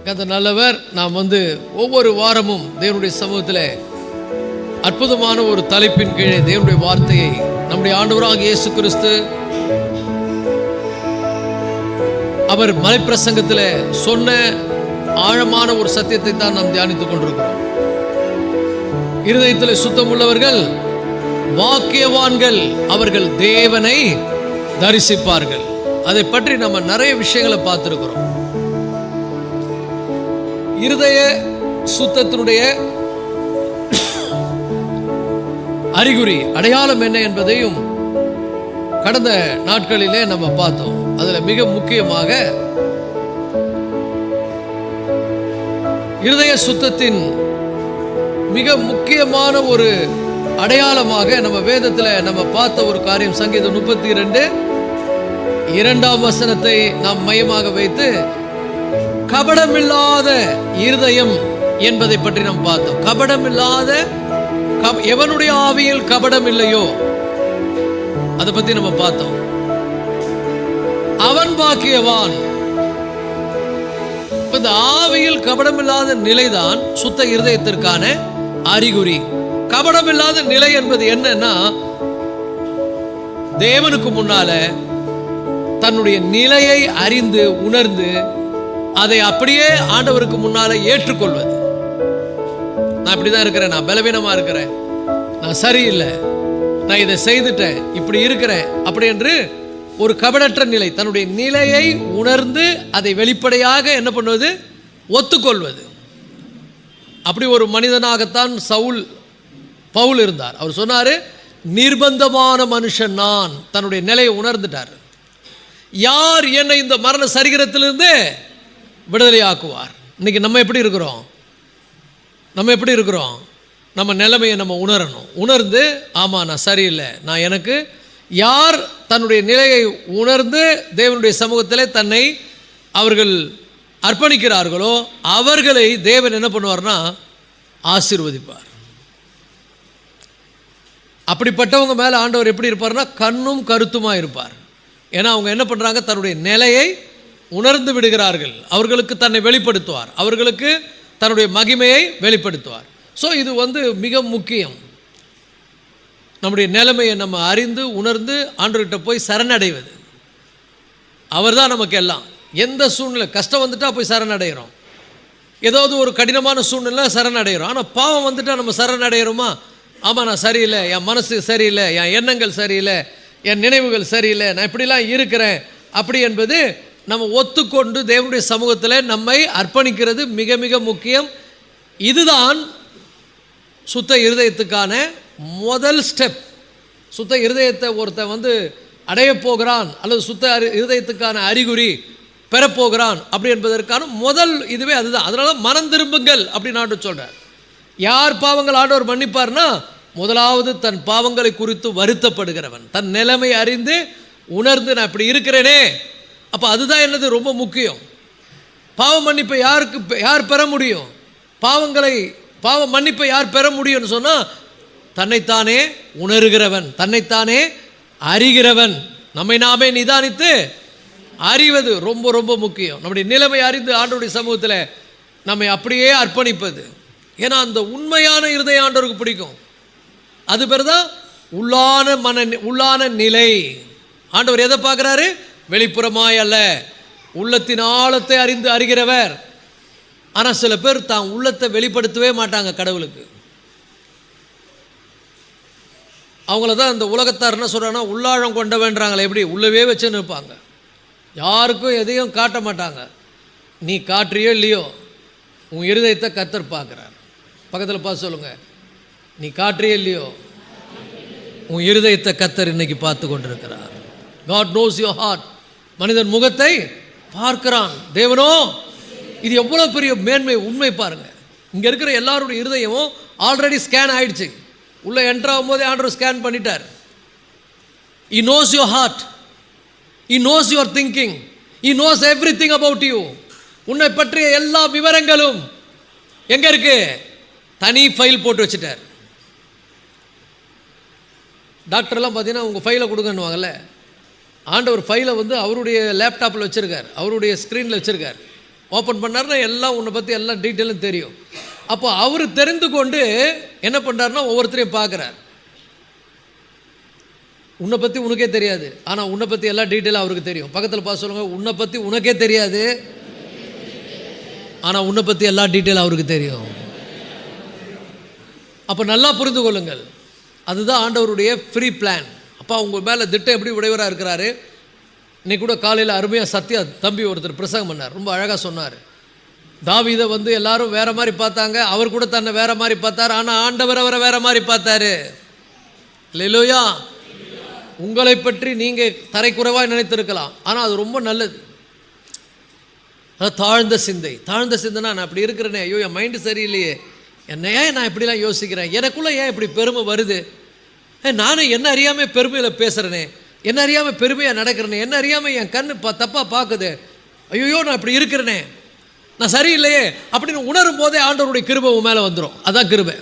கர்த்தர் நல்லவர். நாம் ஒவ்வொரு வாரமும் தேவனுடைய சமூகத்தில் அற்புதமான ஒரு தலைப்பின் கீழே தேவனுடைய வார்த்தையை நம்முடைய ஆண்டவராகிய இயேசு கிறிஸ்து அவர் மலைப்பிரசங்கத்தில் சொன்ன ஆழமான ஒரு சத்தியத்தை தான் நாம் தியானித்துக் கொண்டிருக்கிறோம். இருதயத்தில் சுத்தமுள்ளவர்கள் வாக்கியவான்கள், அவர்கள் தேவனை தரிசிப்பார்கள். அதை பற்றி நம்ம நிறைய விஷயங்களை பார்த்திருக்கிறோம். இருதய சுத்தத்தினுடைய அறிகுறி அடையாளம் என்ன என்பதையும் கடந்த நாட்களிலே நம்ம பார்த்தோம். அதுல மிக முக்கியமாக இருதய சுத்தத்தின் மிக முக்கியமான ஒரு அடையாளமாக நம்ம வேதத்துல நம்ம பார்த்த ஒரு காரியம், சங்கீதம் 32:2 வசனத்தை நாம் மையமாக வைத்து கபடமில்லாத இருதயம் என்பதை பற்றி நாம் பார்த்தோம். கபடமில்லாத, எவனுடைய ஆவியில் கபடம் இல்லையோ அதை பத்தி நம்ம பார்த்தோம். அவன் பாக்கியவான். இந்த ஆவியில் கபடமில்லாத நிலைதான் சுத்த இருதயத்திற்கான அறிகுறி. கபடமில்லாத நிலை என்பது என்னன்னா, தேவனுக்கு முன்னால தன்னுடைய நிலையை அறிந்து உணர்ந்து அதை அப்படியே ஆண்டவருக்கு முன்னால ஏற்றுக்கொள்வது. நான் இப்படிதான் இருக்கிறேன், நான் பலவீனமா இருக்கிறேன், நான் சரியில்லை, நான் இதை செய்துட்டேன், இப்படி இருக்கிறேன் அப்படி என்று ஒரு கபடற்ற நிலை, தன்னுடைய நிலையை உணர்ந்து அதை வெளிப்படையாக என்ன பண்ணுவது, ஒத்துக்கொள்வது. அப்படி ஒரு மனிதனாகத்தான் பவுல் இருந்தார். அவர் சொன்னாரு, நிர்பந்தமான மனுஷன் நான். தன்னுடைய நிலையை உணர்ந்துட்டார். யார் என்னை இந்த மரண சரீரத்திலிருந்து விடுதலை ஆக்குவார்? இன்னைக்கு நம்ம எப்படி இருக்கிறோம்? நம்ம நிலைமையை நம்ம உணரணும். உணர்ந்து ஆமா நான் சரியில்லை, நான் எனக்கு யார் தன்னுடைய நிலையை உணர்ந்து தேவனுடைய சமூகத்திலே தன்னை அவர்கள் அர்ப்பணிக்கிறார்களோ அவர்களை தேவன் என்ன பண்ணுவார்னா ஆசீர்வதிப்பார். அப்படிப்பட்டவங்க மேலே ஆண்டவர் எப்படி இருப்பார்னா கண்ணும் கருத்துமாக இருப்பார். ஏன்னா அவங்க என்ன பண்ணுறாங்க, தன்னுடைய நிலையை உணர்ந்து விடுகிறார்கள். அவர்களுக்கு தன்னை வெளிப்படுத்துவார், அவர்களுக்கு தன்னுடைய மகிமையை வெளிப்படுத்துவார். ஸோ இது மிக முக்கியம். நம்முடைய நிலைமையை நம்ம அறிந்து உணர்ந்து ஆண்டவர்கிட்ட போய் சரணடைவது. அவர் தான் நமக்கு எல்லாம். எந்த சூழ்நிலை கஷ்டம் வந்துட்டால் போய் சரணடைகிறோம், ஏதாவது ஒரு கடினமான சூழ்நிலை சரணடைகிறோம். ஆனால் பாவம் வந்துட்டால் நம்ம சரணடைகிறோமா? ஆமாம் நான் சரியில்லை, என் மனசு சரியில்லை, என் எண்ணங்கள் சரியில்லை, என் நினைவுகள் சரியில்லை, நான் இப்படிலாம் இருக்கிறேன் அப்படி என்பது நம்ம ஒத்துக்கொண்டு தேவனுடைய சமூகத்தில் நம்மை அர்ப்பணிக்கிறது மிக மிக முக்கியம். இதுதான் சுத்த இருதயத்துக்கான முதல் ஸ்டெப். சுத்த இருதயத்தை ஒருத்தன் அடைய போகிறான் அல்லது சுத்த இருதயத்துக்கான அறிகுறி பெறப்போகிறான் அப்படி என்பதற்கான முதல் இதுவே அதுதான். அதனால மனம் திரும்புங்கள் அப்படின்னு ஆண்டவர் சொல்றார். யார் பாவங்கள் ஆண்டவர் மன்னிப்பார்னா, முதலாவது தன் பாவங்களை குறித்து வருத்தப்படுகிறவன், தன் நிலைமை அறிந்து உணர்ந்து நான் இப்படி இருக்கிறேனே. அப்போ அதுதான் என்னது ரொம்ப முக்கியம். பாவ மன்னிப்பை யார் பெற முடியும்? பாவ மன்னிப்பை யார் பெற முடியும்னு சொன்னால், தன்னைத்தானே உணர்கிறவன், தன்னைத்தானே அறிகிறவன். நம்மை நாமே நிதானித்து அறிவது ரொம்ப ரொம்ப முக்கியம். நம்முடைய நிலைமை அறிந்து ஆண்டவருடைய சமூகத்தில் நம்மை அப்படியே அர்ப்பணிப்பது. ஏன்னா அந்த உண்மையான இருதயம் ஆண்டவருக்கு பிடிக்கும். அது பேர் தான் உள்ளான நிலை. ஆண்டவர் எதை பார்க்குறாரு? வெளிப்புறமாய் அல்ல, உள்ளத்தின் ஆழத்தை அறிந்து அறிகிறவர். ஆனால் சில பேர் தான் உள்ளத்தை வெளிப்படுத்தவே மாட்டாங்க கடவுளுக்கு. அவங்கள தான் இந்த உலகத்தார் என்ன சொல்கிறாங்கன்னா உள்ளாழம் கொண்டவன்றாங்களே, எப்படி உள்ளவே வச்சுன்னு இருப்பாங்க. யாருக்கும் எதையும் காட்ட மாட்டாங்க. நீ காட்டுறியோ இல்லையோ உன் இருதயத்தை கர்த்தர் பார்க்குறார். பக்கத்தில் பார்த்து சொல்லுங்கள், நீ காட்டுறியோ இல்லையோ உன் இருதயத்தை கர்த்தர் இன்னைக்கு பார்த்து கொண்டிருக்கிறார். God knows your heart. மனிதன் முகத்தை பார்க்கிறான், தேவனோ. இது எவ்வளோ பெரிய மேன்மை, உண்மை பாருங்க. இங்கே இருக்கிற எல்லாருடைய இருதயமும் ஆல்ரெடி ஸ்கேன் ஆயிடுச்சு. உள்ளே என்ட்ரு ஆகும்போதே ஆண்டவர் ஸ்கேன் பண்ணிட்டார். He knows your heart. He knows your thinking. He knows everything about you. உன்னை பற்றிய எல்லா விவரங்களும் எங்கே இருக்கு? தனி ஃபைல் போட்டு வச்சுட்டார். டாக்டர்லாம் பார்த்தீங்கன்னா உங்கள் ஃபைலை கொடுங்கன்னுவாங்கல்ல, ஆண்டவர் ஃபைலை வந்து அவருடைய லேப்டாப்பில் வச்சுருக்கார், அவருடைய ஸ்க்ரீனில் வச்சுருக்கார். ஓப்பன் பண்ணார்னா எல்லாம் உன்னை பற்றி எல்லா டீட்டெயிலும் தெரியும். அப்போ அவர் தெரிந்து கொண்டு என்ன பண்ணுறாருன்னா ஒவ்வொருத்தரையும் பார்க்குறார். உன்னை பற்றி உனக்கே தெரியாது, ஆனால் உன்னை பற்றி எல்லா டீட்டெயிலும் அவருக்கு தெரியும். பக்கத்தில் பார்த்து சொல்லுங்கள், உன்னை பற்றி உனக்கே தெரியாது, ஆனால் உன்னை பற்றி எல்லா டீட்டெயிலும் அவருக்கு தெரியும். அப்போ நல்லா புரிந்து கொள்ளுங்கள், அதுதான் ஆண்டவருடைய ஃப்ரீ பிளான். அப்பா உங்கள் மேலே திட்டம் எப்படி உடையவராக இருக்கிறாரு. இன்னைக்கு கூட காலையில் அருமையாக சத்யா தம்பி ஒருத்தர் பிரசங்கம் பண்ணார், ரொம்ப அழகாக சொன்னார். தாவீதை வந்து எல்லாரும் வேறு மாதிரி பார்த்தாங்க, அவர் கூட தன்னை வேறு மாதிரி பார்த்தார், ஆனால் ஆண்டவர் அவரை வேறு மாதிரி பார்த்தாரு. அல்லேலூயா. உங்களை பற்றி நீங்கள் தரைக்குறைவாக நினைத்திருக்கலாம், ஆனால் அது ரொம்ப நல்லது. அது தாழ்ந்த சிந்தை. தாழ்ந்த சிந்தைனா நான் அப்படி இருக்கிறேனே, ஐயோ என் மைண்டு சரியில்லையே, என்னையே நான் இப்படிலாம் யோசிக்கிறேன், எனக்குள்ளே ஏன் இப்படி பெருமை வருது, நானும் என்ன அறியாமல் பெருமையில் பேசுகிறேனே, என்ன அறியாமல் பெருமையாக நடக்கிறேனே, என்ன அறியாமல் என் கண்ணு தப்பாக பார்க்குது, ஐயோ நான் இப்படி இருக்கிறேனே, நான் சரியில்லையே அப்படின்னு உணரும் போதே ஆண்டவருடைய கிருபை உன் மேலே வந்துடும். அதான் கிருபை.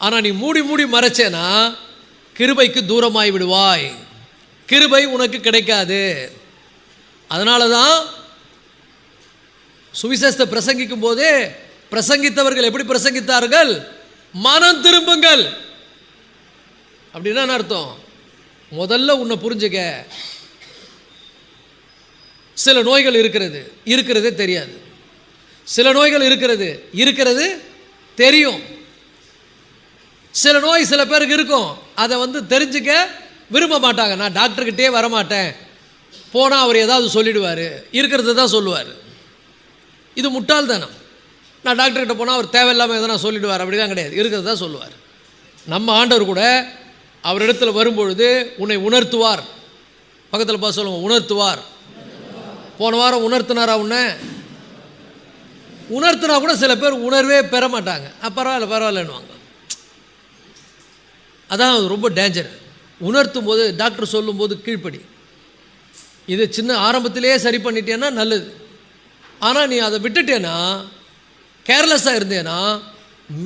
ஆனால் நீ மூடி மூடி மறைச்சேனா கிருபைக்கு தூரமாய் விடுவாய், கிருபை உனக்கு கிடைக்காது. அதனால தான் சுவிசேஷத்தை பிரசங்கிக்கும் போதே பிரசங்கித்தவர்கள் எப்படி பிரசங்கித்தார்கள்? மனம் திரும்புங்கள். அப்படின்னா அர்த்தம், முதல்ல உன்னை புரிஞ்சுக்க. சில நோய்கள் இருக்கிறதே தெரியாது, சில நோய்கள் இருக்கிறது தெரியும். சில நோய் சில பேருக்கு இருக்கும், அதை வந்து தெரிஞ்சுக்க விரும்ப மாட்டாங்க. நான் டாக்டர்கிட்டே வரமாட்டேன், போனால் அவர் ஏதாவது சொல்லிடுவார், இருக்கிறது தான் சொல்லுவார். இது முட்டாள்தானம். நான் டாக்டர்கிட்ட போனால் அவர் தேவையில்லாமல் எதனா சொல்லிடுவார், அப்படி தான் கிடையாது, இருக்கிறது தான் சொல்லுவார். நம்ம ஆண்டவர் கூட அவரிடத்தில் வரும்பொழுது உன்னை உணர்த்துவார். பக்கத்தில் பார்த்து சொல்லுங்க, உணர்த்துவார். போன வாரம் உணர்த்தினாரா? உணர்த்தினா கூட சில பேர் உணர்வே பெற மாட்டாங்க. பரவாயில்லன்னுவாங்க. அதான் ரொம்ப டேஞ்சர். உணர்த்தும் போது டாக்டர் சொல்லும்போது கீழ்ப்படி. இது சின்ன ஆரம்பத்திலே சரி பண்ணிட்டேன்னா நல்லது. ஆனால் நீ அதை விட்டுட்டேன்னா, கேர்லெஸ்ஸாக இருந்தேன்னா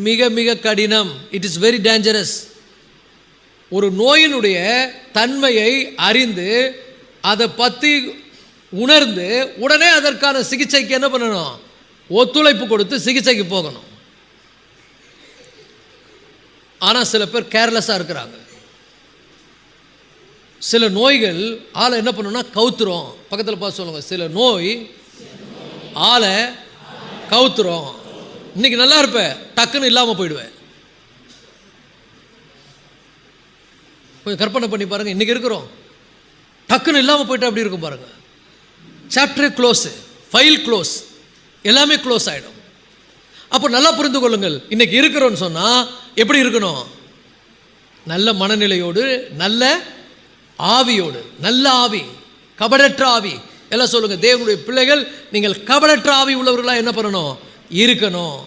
மிக மிக கடினம். It is very dangerous. ஒரு நோயினுடைய தன்மையை அறிந்து அதை பற்றி உணர்ந்து உடனே அதற்கான சிகிச்சைக்கு என்ன பண்ணணும்? ஒத்துழைப்பு கொடுத்து சிகிச்சைக்கு போகணும். ஆனால் சில பேர் கேர்லெஸ்ஸாக இருக்கிறாங்க. சில நோய்கள் ஆளை என்ன பண்ணணும்னா கவுத்துரும். பக்கத்தில் பார்த்து சொல்லுங்க, சில நோய் ஆளை கவுத்துரும். இன்னைக்கு நல்லா இருப்பேன், டக்குன்னு இல்லாமல் போயிடுவேன். கொஞ்சம் கற்பனை பண்ணி பாருங்கள், இன்றைக்கி இருக்கிறோம், டக்குன்னு இல்லாமல் போயிட்டு அப்படி இருக்கும் பாருங்கள். சாப்டரே க்ளோஸு, ஃபைல் க்ளோஸ், எல்லாமே க்ளோஸ் ஆகிடும். அப்போ நல்லா புரிந்து கொள்ளுங்கள், இன்றைக்கி இருக்கிறோன்னு சொன்னால் எப்படி இருக்கணும்? நல்ல மனநிலையோடு, நல்ல ஆவியோடு. நல்ல ஆவி, கபடற்ற ஆவி. எல்லாம் சொல்லுங்கள், தேவனுடைய பிள்ளைகள் நீங்கள் கபடற்ற ஆவி உள்ளவர்களாக என்ன பண்ணணும்? இருக்கணும்.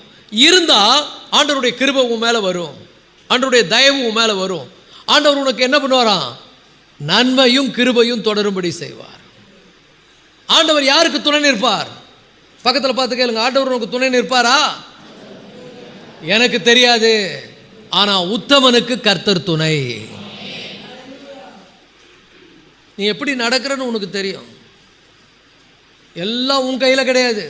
இருந்தால் ஆண்டவருடைய கிருபை உன் மேலே வரும், ஆண்டவருடைய தயவு உன் மேலே வரும். ஆண்டவர் உனக்கு என்ன பண்ணுவாராம்? நன்மையும் கிருபையும் தொடரும்படி செய்வார். ஆண்டவர் யாருக்கு துணை நிற்பார்? பக்கத்தில் பார்த்து கேளுங்க, ஆண்டவர் உனக்கு துணை நிற்பாரா? எனக்கு தெரியாது, ஆனால் உத்தமனுக்கு கர்த்தர் துணை. நீ எப்படி நடக்கிறன்னு உனக்கு தெரியும். எல்லாம் உன் கையில் கிடையாது.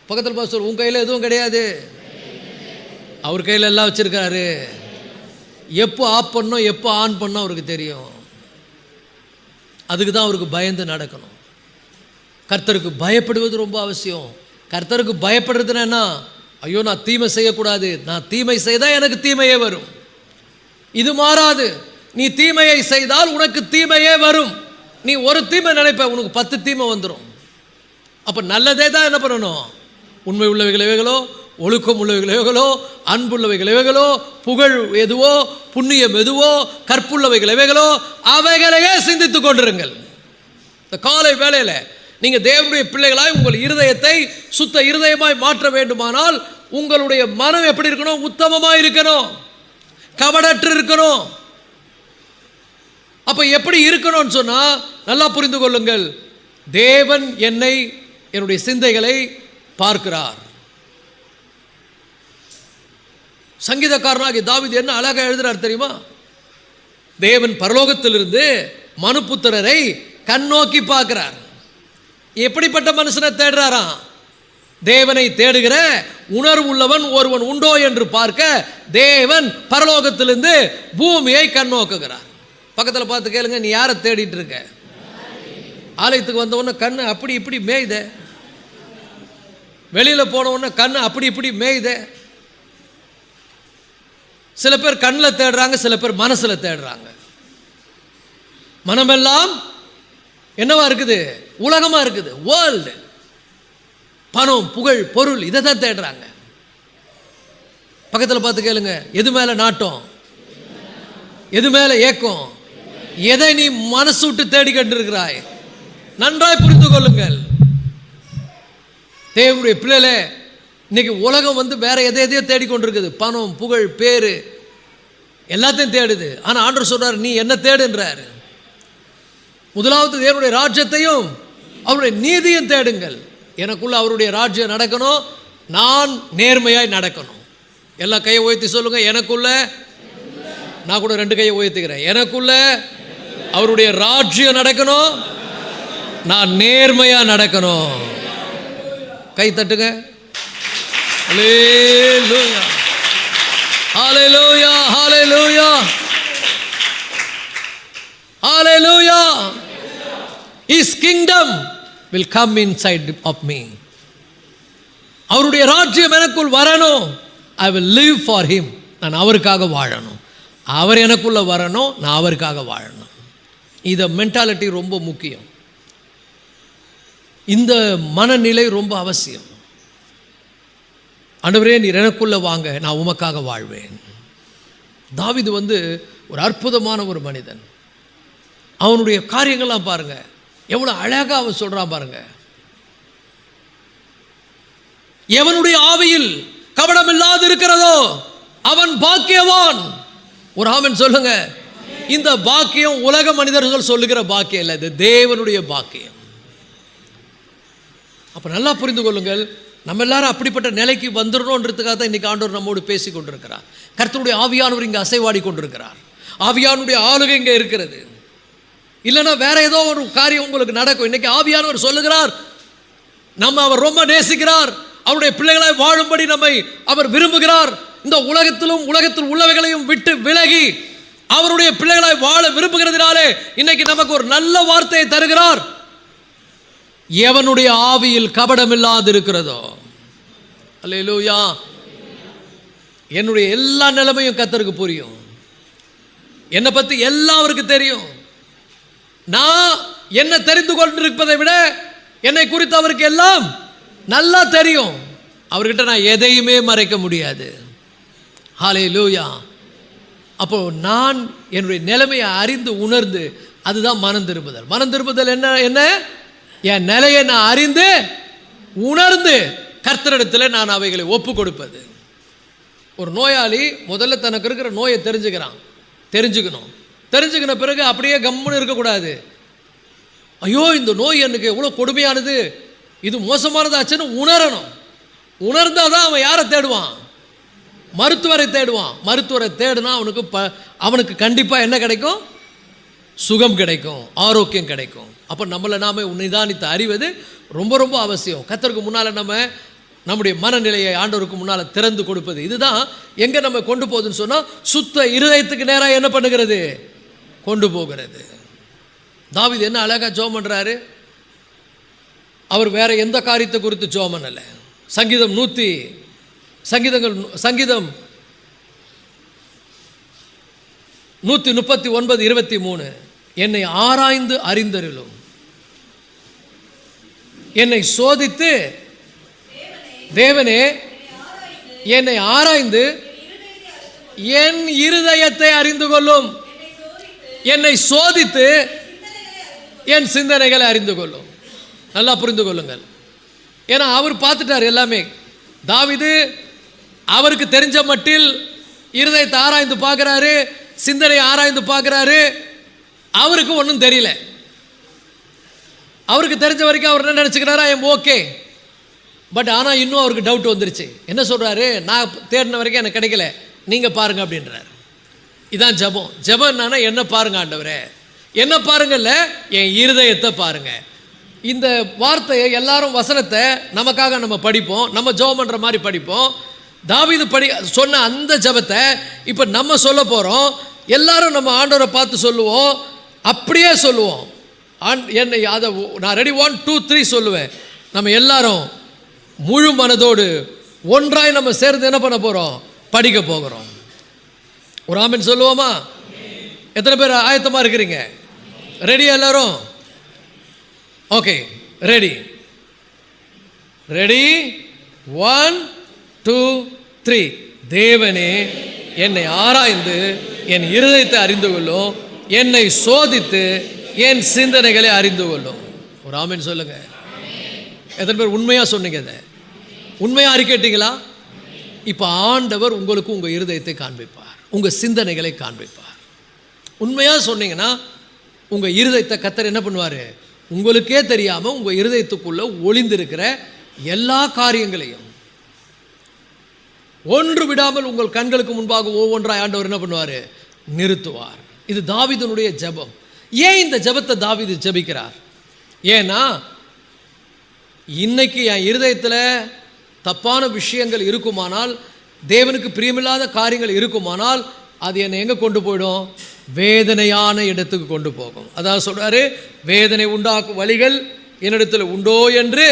பக்கத்தில் பார்த்து சொல், உன் கையில் எதுவும் கிடையாது, அவர் கையில் எல்லாம் வச்சிருக்காரு. எப்போ ஆஃப் பண்ணோம், எப்போ ஆன் பண்ணோம் அவருக்கு தெரியும். அதுக்கு தான் அவருக்கு பயந்து நடக்கணும். கர்த்தருக்கு பயப்படுவது ரொம்ப அவசியம். கர்த்தருக்கு பயப்படுறதுன்னா என்ன? ஐயோ நான் தீமை செய்யக்கூடாது, நான் தீமை செய்தால் எனக்கு தீமையே வரும். இது மாறாது. நீ தீமையை செய்தால் உனக்கு தீமையே வரும். நீ ஒரு தீமை நினைப்ப, உனக்கு 10 தீமை வந்துடும். அப்போ நல்லதே தான் என்ன பண்ணணும்? உண்மை உள்ளவைகள் எவைகளோ, ஒழுக்கம் உள்ளவைகள் எவைகளோ, அன்புள்ளவைகள் எவைகளோ, புகழ் எதுவோ, புண்ணியம் எதுவோ, கற்புள்ளவைகள் எவைகளோ அவைகளையே சிந்தித்து கொண்டிருங்கள். இந்த காலை வேளையில் நீங்கள் தேவனுடைய பிள்ளைகளாய் உங்கள் இருதயத்தை சுத்த இருதயமாய் மாற்ற வேண்டுமானால் உங்களுடைய மனம் எப்படி இருக்கணும்? உத்தமமாக இருக்கணும், கபடற்று இருக்கணும். அப்போ எப்படி இருக்கணும்னு சொன்னால் நல்லா புரிந்து கொள்ளுங்கள். தேவன் என்னுடைய சிந்தைகளை பார்க்கிறார். சங்கீதக்காரனாகிய தாவீது என்ன அழகா எழுதுறார் தெரியுமா? தேவன் பரலோகத்திலிருந்து மனுபுத்திரரை கண்ணோக்கி பார்க்கிறார். எப்படிப்பட்ட மனுஷனை தேடுறாராம்? தேவனை தேடுகிற உணர்வு உள்ளவன் ஒருவன் உண்டோ என்று பார்க்க தேவன் பரலோகத்திலிருந்து பூமியை கண்ணோக்குகிறார். பக்கத்தில் பார்த்து கேளுங்க, நீ யாரை தேடிட்டு இருக்க? ஆலயத்துக்கு வந்த உடனே கண்ணு அப்படி இப்படி மேய்த, வெளியில் போன உடனே கண்ணு அப்படி இப்படி மேய்த. சில பேர் கண்ணில் தேடுறாங்க, சில பேர் மனசில் தேடுறாங்க. மனமெல்லாம் என்னவா இருக்குது? உலகமாக இருக்குது, வேர்ல்டு. பணம், புகழ், பொருள், இதை தான் தேடுறாங்க. பக்கத்தில் பார்த்து கேளுங்க, எது மேலே நாட்டம், எது மேலே ஏக்கம், எதை நீ மனசு விட்டு தேடிக்கொண்டு இருக்கிறாய்? நன்றாய் புரிந்து கொள்ளுங்கள். தேவனுடைய பிள்ளைகளே, இன்னைக்கு உலகம் வேற எதையோ தேடிக்கொண்டிருக்குது. பணம், புகழ், பேரு எல்லாத்தையும் தேடுது. ஆனால் ஆண்டவர் சொல்றார், நீ என்ன தேடுன்றாரு? முதலாவது தேவனுடைய ராஜ்யத்தையும் அவருடைய நீதியும் தேடுங்கள். எனக்குள்ள அவருடைய ராஜ்யம் நடக்கணும், நான் நேர்மையாய் நடக்கணும். எல்லா கையை உயர்த்தி சொல்லுங்க, எனக்குள்ள. நான் கூட 2 கையை உயர்த்துக்கிறேன். எனக்குள்ள அவருடைய ராஜ்யம் நடக்கணும், நான் நேர்மையா நடக்கணும். கை தட்டுங்க. ஹல்லேலூயா, ஹல்லேலூயா, ஹல்லேலூயா, ஹல்லேலூயா. His kingdom will come inside of me. அவருடைய ராஜ்யம் எனக்குள் வரணும். I will live for him. நான் அவருக்காக வாழணும். அவர் எனக்குள்ள வரணும், நான் அவருக்காக வாழணும். இந்த மென்டாலிட்டி ரொம்ப முக்கியம். இந்த மனநிலை ரொம்ப அவசியம். ஆண்டவரே, நீர் எனக்குள்ள வாங்க, நான் உமக்காக வாழ்வேன். தாவீது ஒரு அற்புதமான ஒரு மனிதன். அவனுடைய காரியங்கள்லாம் பாருங்க, எவ்வளோ அழகாக அவன் சொல்கிறான் பாருங்க. எவனுடைய ஆவியில் கபடம் இல்லாது இருக்கிறதோ அவன் பாக்கியவான். ஒரு ஆமென் சொல்லுங்க. இந்த பாக்கியம் உலக மனிதர்கள் சொல்லுகிற பாக்கியம் இல்லை, இது தேவனுடைய பாக்கியம். அப்போ நல்லா புரிந்து கொள்ளுங்கள், நம்ம எல்லாரும் அப்படிப்பட்ட நிலைக்கு வந்துடணுன்றதுக்காக தான் இன்றைக்கி ஆண்டவர் நம்மோடு பேசி கொண்டிருக்கிறார். கர்த்தருடைய ஆவியானவர் இங்கே அசைவாடி கொண்டிருக்கிறார். ஆவியானுடைய ஆளுகை இங்கே இருக்கிறது. இல்லைன்னா வேற ஏதோ ஒரு காரியம் உங்களுக்கு நடக்கும். இன்னைக்கு ஆவியானவர் சொல்லுகிறார், நம்ம அவர் ரொம்ப நேசிக்கிறார், அவருடைய பிள்ளைகளாய் வாழும்படி நம்மை அவர் விரும்புகிறார். இந்த உலகத்தில் உள்ளவைகளையும் விட்டு விலகி அவருடைய பிள்ளைகளாய் வாழ விரும்புகிறதுனாலே இன்னைக்கு நமக்கு ஒரு நல்ல வார்த்தையை தருகிறார். எவனுடைய ஆவியில் கபடம் இல்லாது இருக்கிறதோ, அல்லேலூயா. என்னுடைய எல்லா நிலைமையும் கர்த்தருக்கு புரியும். என்னை பற்றி எல்லாருக்கும் தெரியும். நான் என்ன தெரிந்து கொண்டிருப்பதை விட என்னை குறித்து அவருக்கு எல்லாம் நல்லா தெரியும். அவர்கிட்ட நான் எதையுமே மறைக்க முடியாது. ஹல்லேலூயா. அப்போ நான் என்னுடைய நிலைமையை அறிந்து உணர்ந்து, அதுதான் மனம் திரும்புதல். மனம் திரும்புதல் என்ன? என் நிலையை நான் அறிந்து உணர்ந்து கர்த்தரிடத்தில் நான் அவைகளை ஒப்பு கொடுப்பது. ஒரு நோயாளி முதல்ல தனக்கு இருக்கிற நோயை தெரிஞ்சுக்கணும். தெரிஞ்சுக்கின பிறகு அப்படியே கம்முன்னு இருக்கக்கூடாது. ஐயோ, இந்த நோய் எனக்கு எவ்வளோ கொடுமையானது, இது மோசமானதாச்சுன்னு உணரணும். உணர்ந்தால் தான் அவன் யாரை தேடுவான்? மருத்துவரை தேடுவான். மருத்துவரை தேடுனா அவனுக்கு கண்டிப்பாக என்ன கிடைக்கும்? சுகம் கிடைக்கும், ஆரோக்கியம் கிடைக்கும். அப்போ நம்மளை நாம நிதானித்து அறிவது ரொம்ப ரொம்ப அவசியம். கர்த்தருக்கு முன்னால் நம்முடைய மனநிலையை ஆண்டவருக்கு முன்னால் திறந்து கொடுப்பது. இதுதான் எங்கே நம்ம கொண்டு போகுதுன்னு சொன்னால் சுத்த இருதயத்துக்கு நேராக என்ன பண்ணுகிறது? கொண்டு போகிறது. தாவீது என்ன அழகாக ஜெபம் பண்ணுறாரு. அவர் வேற எந்த காரியத்தை குறித்து ஜெபம் பண்ணலை. சங்கீதம் 139:23, என்னை ஆராய்ந்து அறிந்தருளும். என்னை சோதித்து தேவனே என்னை ஆராய்ந்து என் இருதயத்தை அறிந்து கொள்ளும். என்னை சோதித்து என் சிந்தனைகளை அறிந்து கொள்ளும். நல்லா புரிந்து கொள்ளுங்கள். ஏன்னா அவர் பார்த்துட்டார் எல்லாமே. தாவீது அவருக்கு தெரிஞ்ச மட்டில் இருதயத்தை ஆராய்ந்து பார்க்குறாரு, சிந்தனை ஆராய்ந்து பார்க்குறாரு. அவருக்கு ஒன்றும் தெரியல. அவருக்கு தெரிஞ்ச வரைக்கும் அவர் என்ன நினச்சிக்கிறாரா, ஐம் ஓகே. பட் ஆனால் இன்னும் அவருக்கு டவுட் வந்துருச்சு. என்ன சொல்கிறாரு, நான் தேடின வரைக்கும் எனக்கு கிடைக்கல, நீங்கள் பாருங்கள் அப்படின்றார். இதான் ஜெபம். ஜெபம் என்னன்னா, என்ன பாருங்க ஆண்டவரே, என்ன பாருங்கல்ல, என் இருதயத்தை பாருங்க. இந்த வார்த்தையை எல்லாரும் வசனத்தை நமக்காக நம்ம படிப்போம், நம்ம ஜெபம் பண்ணுற மாதிரி படிப்போம். தாவீது சொன்ன அந்த ஜெபத்தை இப்போ நம்ம சொல்ல போகிறோம். எல்லாரும் நம்ம ஆண்டவரை பார்த்து சொல்லுவோம், அப்படியே சொல்லுவோம். என்னை அதை நான் ரெடி 1 2 3 சொல்லுவேன். நம்ம எல்லாரும் முழு மனதோடு ஒன்றாய் நம்ம சேர்ந்து என்ன பண்ண போகிறோம், படிக்க போகிறோம். ஒரு ஆமென் சொல்லுவோமா? எத்தனை பேர் ஆயத்தமாக இருக்கிறீங்க? ரெடியா எல்லாரும்? Okay, ready. 1 2 3. தேவனே என்னை ஆராய்ந்து என் இருதயத்தை அறிந்து கொள்ளும், என்னை சோதித்து என் சிந்தனைகளை அறிந்து கொள்ளும். ஒரு ஆமென் சொல்லுங்க. எத்தனை பேர் உண்மையாக சொன்னீங்க? இதை உண்மையாக அறிக்கைட்டீங்களா? இப்போ ஆண்டவர் உங்களுக்கு உங்கள் இருதயத்தை காண்பிப்பார், உங்கள் சிந்தனைகளை காண்பிப்பார். உண்மையாக சொன்னீங்கன்னா உங்கள் இருதயத்தை கர்த்தர் என்ன பண்ணுவார், உங்களுக்கே தெரியாமல் உங்கள் இருதயத்துக்குள்ளே ஒளிந்திருக்கிற எல்லா காரியங்களையும் ஒன்று விடாமல் உங்கள் கண்களுக்கு முன்பாக ஒவ்வொன்றாய் ஆண்டவர் என்ன பண்ணுவார், நிறுத்துவார். இது தாவீதுனுடைய ஜெபம். ஏன் இந்த ஜெபத்தை தாவீது ஜெபிக்கிறார்? ஏன்னா இன்னைக்கு என் இருதயத்தில் தப்பான விஷயங்கள் இருக்குமானால், தேவனுக்கு பிரியமில்லாத காரியங்கள் இருக்குமானால், அது என்னை எங்கே கொண்டு போயிடும், வேதனையான இடத்துக்கு கொண்டு போகும். அதான் சொல்றாரு, வேதனை உண்டாக்கும் வழிகள் என்னிடத்தில் உண்டோ என்று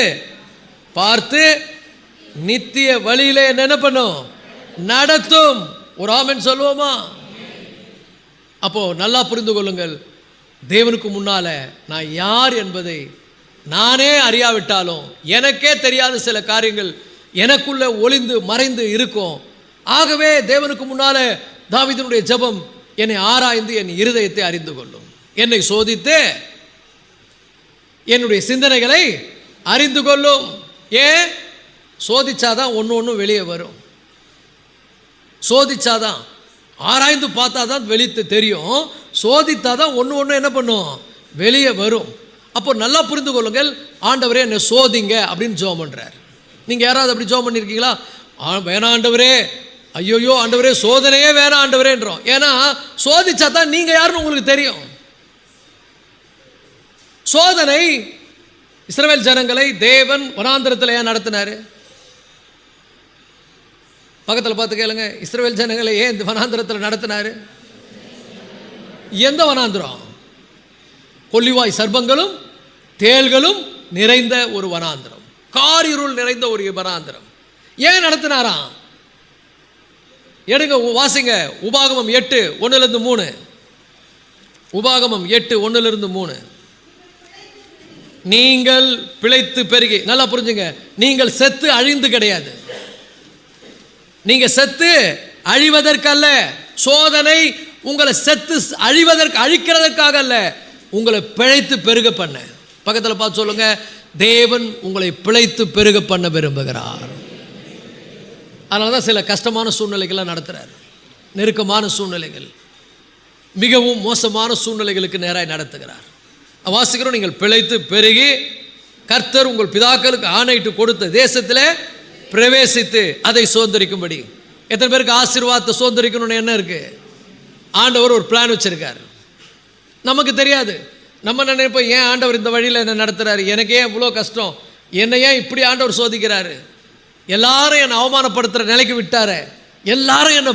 பார்த்து நித்திய வழியிலே என்ன பண்ணும், நடத்தும். ஒரு ஆமென் சொல்லுவோமா? அப்போ நல்லா புரிந்து கொள்ளுங்கள். தேவனுக்கு முன்னால நான் யார் என்பதை நானே அறியாவிட்டாலும், எனக்கே தெரியாத சில காரியங்கள் எனக்குள்ள ஒளிந்து மறைந்து இருக்கும். ஆகவே தேவனுக்கு முன்னால தாவீதுனுடைய ஜெபம், என்னை ஆராய்ந்து என் இருதயத்தை அறிந்து கொள்ளும், என்னை சோதித்து என்னுடைய சிந்தனைகளை அறிந்து கொள்ளும். ஏன்? சோதிச்சாதான் ஒன்று வெளியே வரும். சோதிச்சாதான், ஆராய்ந்து பார்த்தா தான் வெளியே தெரியும். சோதித்தாதான் ஒன்று என்ன பண்ணும், வெளியே வரும். அப்போ நல்லா புரிந்து கொள்ளுங்கள். ஆண்டவரே என்னை சோதிங்க அப்படின்னு ஜெபம் பண்ணுறார். நீங்கள் யாராவது அப்படி ஜெபம் பண்ணியிருக்கீங்களா? வேணாம் ஆண்டவரே, ஐயோயோ ஆண்டவரே, சோதனையே வேணாம் ஆண்டவரேன்றோம். ஏன்னா சோதிச்சா தான் நீங்கள் யாருன்னு உங்களுக்கு தெரியும். சோதனை இஸ்ரவேல் ஜனங்களை தேவன் வனாந்திரத்தில் ஏன் நடத்தினார்? பக்கத்தில் பார்த்து கேளுங்க, இஸ்ரவேல் ஜனங்களை ஏன் இந்த வனாந்திரத்தில் நடத்தினார்? எந்த வனாந்திரம்? கொல்லிவாய் சர்ப்பங்களும் தேள்களும் நிறைந்த ஒரு வனாந்திரம், காரிருள் நிறைந்த ஒரு வனாந்திரம். ஏன் நடத்தினாராம்? எடுங்க, வாசிங்க. உபாகமம் 8:1-3. உபாகமம் 8:1-3. நீங்கள் பிழைத்து பெருகி, நல்லா புரிஞ்சுங்க, நீங்கள் செத்து அழிந்து கிடையாது. நீங்க செத்து அழிவதற்கல்ல. சோதனை உங்களை செத்து அழிக்கிறதற்காக அல்ல, உங்களை பிழைத்து பெருக பண்ண. பக்கத்தில் பார்த்து சொல்லுங்க, தேவன் உங்களை பிழைத்து பெருக பண்ண விரும்புகிறார். அதனால தான் சில கஷ்டமான சூழ்நிலைகள்லாம் நடத்துகிறார். நெருக்கமான சூழ்நிலைகள், மிகவும் மோசமான சூழ்நிலைகளுக்கு நேராக நடத்துகிறார். வாசிக்கிறோம், நீங்கள் பிழைத்து பெருகி கர்த்தர் உங்கள் பிதாக்களுக்கு ஆணையிட்டு கொடுத்த தேசத்தில் பிரவேசித்து அதை சுதந்திரிக்கும்படி. எத்தனை பேருக்கு ஆசீர்வாதத்தை சுதந்திரிக்கணும்னு என்ன இருக்கு? ஆண்டவர் ஒரு பிளான் வச்சிருக்கார். நமக்கு தெரியாது. நம்ம நினைப்போம், ஏன் ஆண்டவர் இந்த வழியில் என்ன நடத்துகிறாரு, எனக்கே இவ்வளோ கஷ்டம், என்னை ஏன் இப்படி ஆண்டவர் சோதிக்கிறாரு, எல்லாரும் என்னை அவமானப்படுத்துகிற நிலைக்கு விட்டாரு, எல்லாரும் என்னை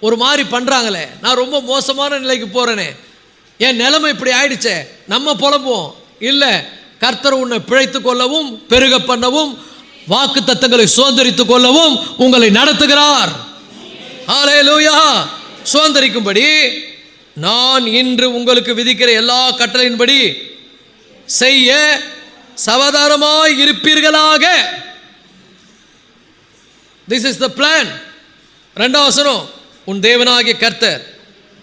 ஒரு மாதிரி பண்ணுறாங்களே, நான் ரொம்ப மோசமான நிலைக்கு போகிறேனே, என் நிலைமை இப்படி ஆயிடுச்சே, நம்ம புலம்புவோம். இல்லை, கர்த்தர் உன்னை பிழைத்து கொள்ளவும் பெருக பண்ணவும் வாக்கு தத்தங்களை சுதந்திரித்துக் கொள்ளவும் உங்களை நடத்துகிறார். ஹல்லேலூயா. சுதந்திரிக்கும்படி நான் இன்று உங்களுக்கு விதிக்கிற எல்லா கட்டளையின்படி செய்ய சாவதானமாய் இருப்பீர்களாக. This is the plan. ரெண்டாம் வசனம், உன் தேவனாகிய கர்த்தர்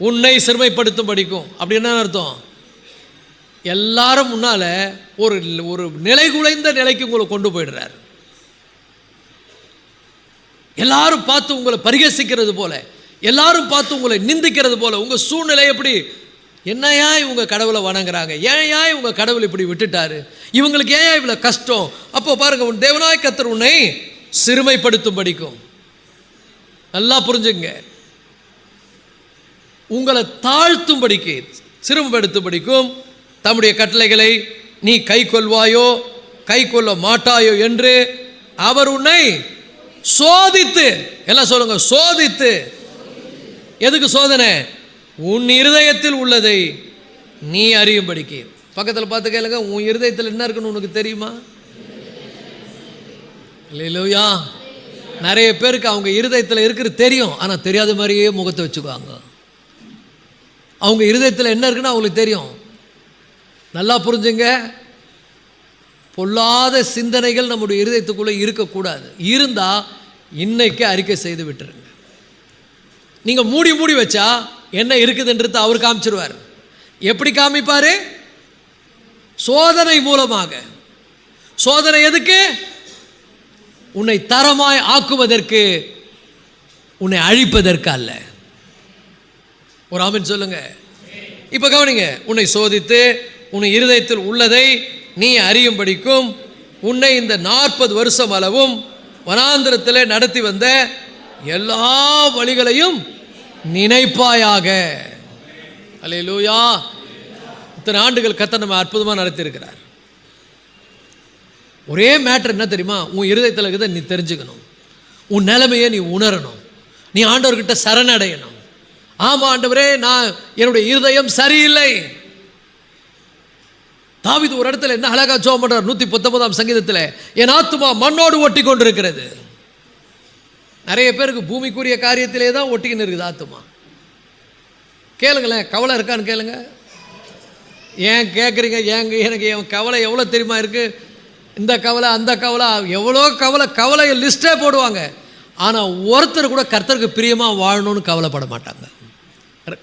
உன்னை சிறுமைப்படுத்தும் படிக்கும். அப்படி என்ன அர்த்தம்? எல்லாரும் முன்னால ஒரு ஒரு நிலை குலைந்த நிலைக்கு உங்களை கொண்டு போயிடுறார். எல்லாரும் பார்த்து உங்களை பரிகசிக்கிறது போல, எல்லாரும் பார்த்து உங்களை நிந்திக்கிறது போல உங்க சூழ்நிலை எப்படி, என்னையா இவங்க கடவுளை வணங்குறாங்க, ஏன்யா இவங்க கடவுள் இப்படி விட்டுட்டாரு, இவங்களுக்கு ஏன் இவ்வளோ கஷ்டம். அப்போ பாருங்க, உன் தேவனாய் கர்த்தர் உன்னை சிறுமைப்படுத்தும் படிக்கும். நல்லா புரிஞ்சுங்க, உங்களை தாழ்த்தும் படிக்கு, சிறுமைப்படுத்தும் படிக்கும். தம்முடைய கட்டளைகளை நீ கை கொள்வாயோ கை கொள்ள மாட்டாயோ என்று அவர் உன்னை சோதித்து, எல்லாம் சொல்லுங்க, சோதித்து. எதுக்கு சோதனை? உன் இருதயத்தில் உள்ளதை நீ அறியும்படிக்கு. பக்கத்தில் பார்த்து கேளுங்க, உன் இருதயத்தில் என்ன இருக்குன்னு உனக்கு தெரியுமா? இல்லையா? நிறைய பேருக்கு அவங்க இருதயத்தில் இருக்கிறது தெரியும், ஆனால் தெரியாத மாதிரியே முகத்தை வச்சுக்குவாங்க. அவங்க இருதயத்தில் என்ன இருக்குன்னு அவங்களுக்கு தெரியும். நல்லா புரிஞ்சுங்க, பொல்லாத சிந்தனைகள் நம்முடைய இருதயத்துக்குள்ளே இருக்கக்கூடாது. இருந்தால் இன்னைக்கு அறிக்கை செய்து விட்டுருங்க. நீங்கள் மூடி மூடி வச்சா என்ன இருக்குதுன்றது அவர் காமிச்சிருவார். எப்படி காமிப்பார்? சோதனை மூலமாக. சோதனை எதுக்கு? உன்னை தரமாய் ஆக்குவதற்கு, உன்னை அழிப்பதற்கு அல்ல. ஒரு ஆமென் சொல்லுங்க. இப்போ கவனிங்க, உன்னை சோதித்து உன்னை இருதயத்தில் உள்ளதை நீ அறியும்படிக்கும் உன்னை இந்த 40 வருஷம் அளவும் வனாந்திரத்தில் நடத்தி வந்த எல்லா வழிகளையும் நினைப்பாயாக. அல்லேலூயா. இத்தனை ஆண்டுகள் கர்த்தர் நம்ம அற்புதமாக நடத்தியிருக்கிறார். ஒரே மேட்டர் என்ன தெரியுமா? உன் இருதயத்தில் இருக்கிறத நீ தெரிஞ்சுக்கணும், உன் நிலைமையை நீ உணரணும், நீ ஆண்டவர்கிட்ட சரணடையணும். ஆமாம் ஆண்டவரே, நான் என்னுடைய இருதயம் சரியில்லை. தாவீது ஒரு இடத்துல என்ன அழகா ஜெபம் பண்றார், 119ஆம் சங்கீதத்தில், என் ஆத்துமா மண்ணோடு ஒட்டி கொண்டிருக்கிறது. நிறைய பேருக்கு பூமிக்குரிய காரியத்திலே தான் ஒட்டிக்கின்னு இருக்குது ஆத்துமா. கேளுங்களேன், கவலை இருக்கான்னு கேளுங்க. ஏன் கேட்குறீங்க? எனக்கு என் கவலை எவ்வளோ தெரியுமா இருக்குது? இந்த கவலை அந்த கவலை, எவ்வளோ கவலை, கவலையை லிஸ்ட்டே போடுவாங்க. ஆனால் ஒருத்தர் கூட கர்த்தருக்கு பிரியமாக வாழணும்னு கவலைப்பட மாட்டாங்க.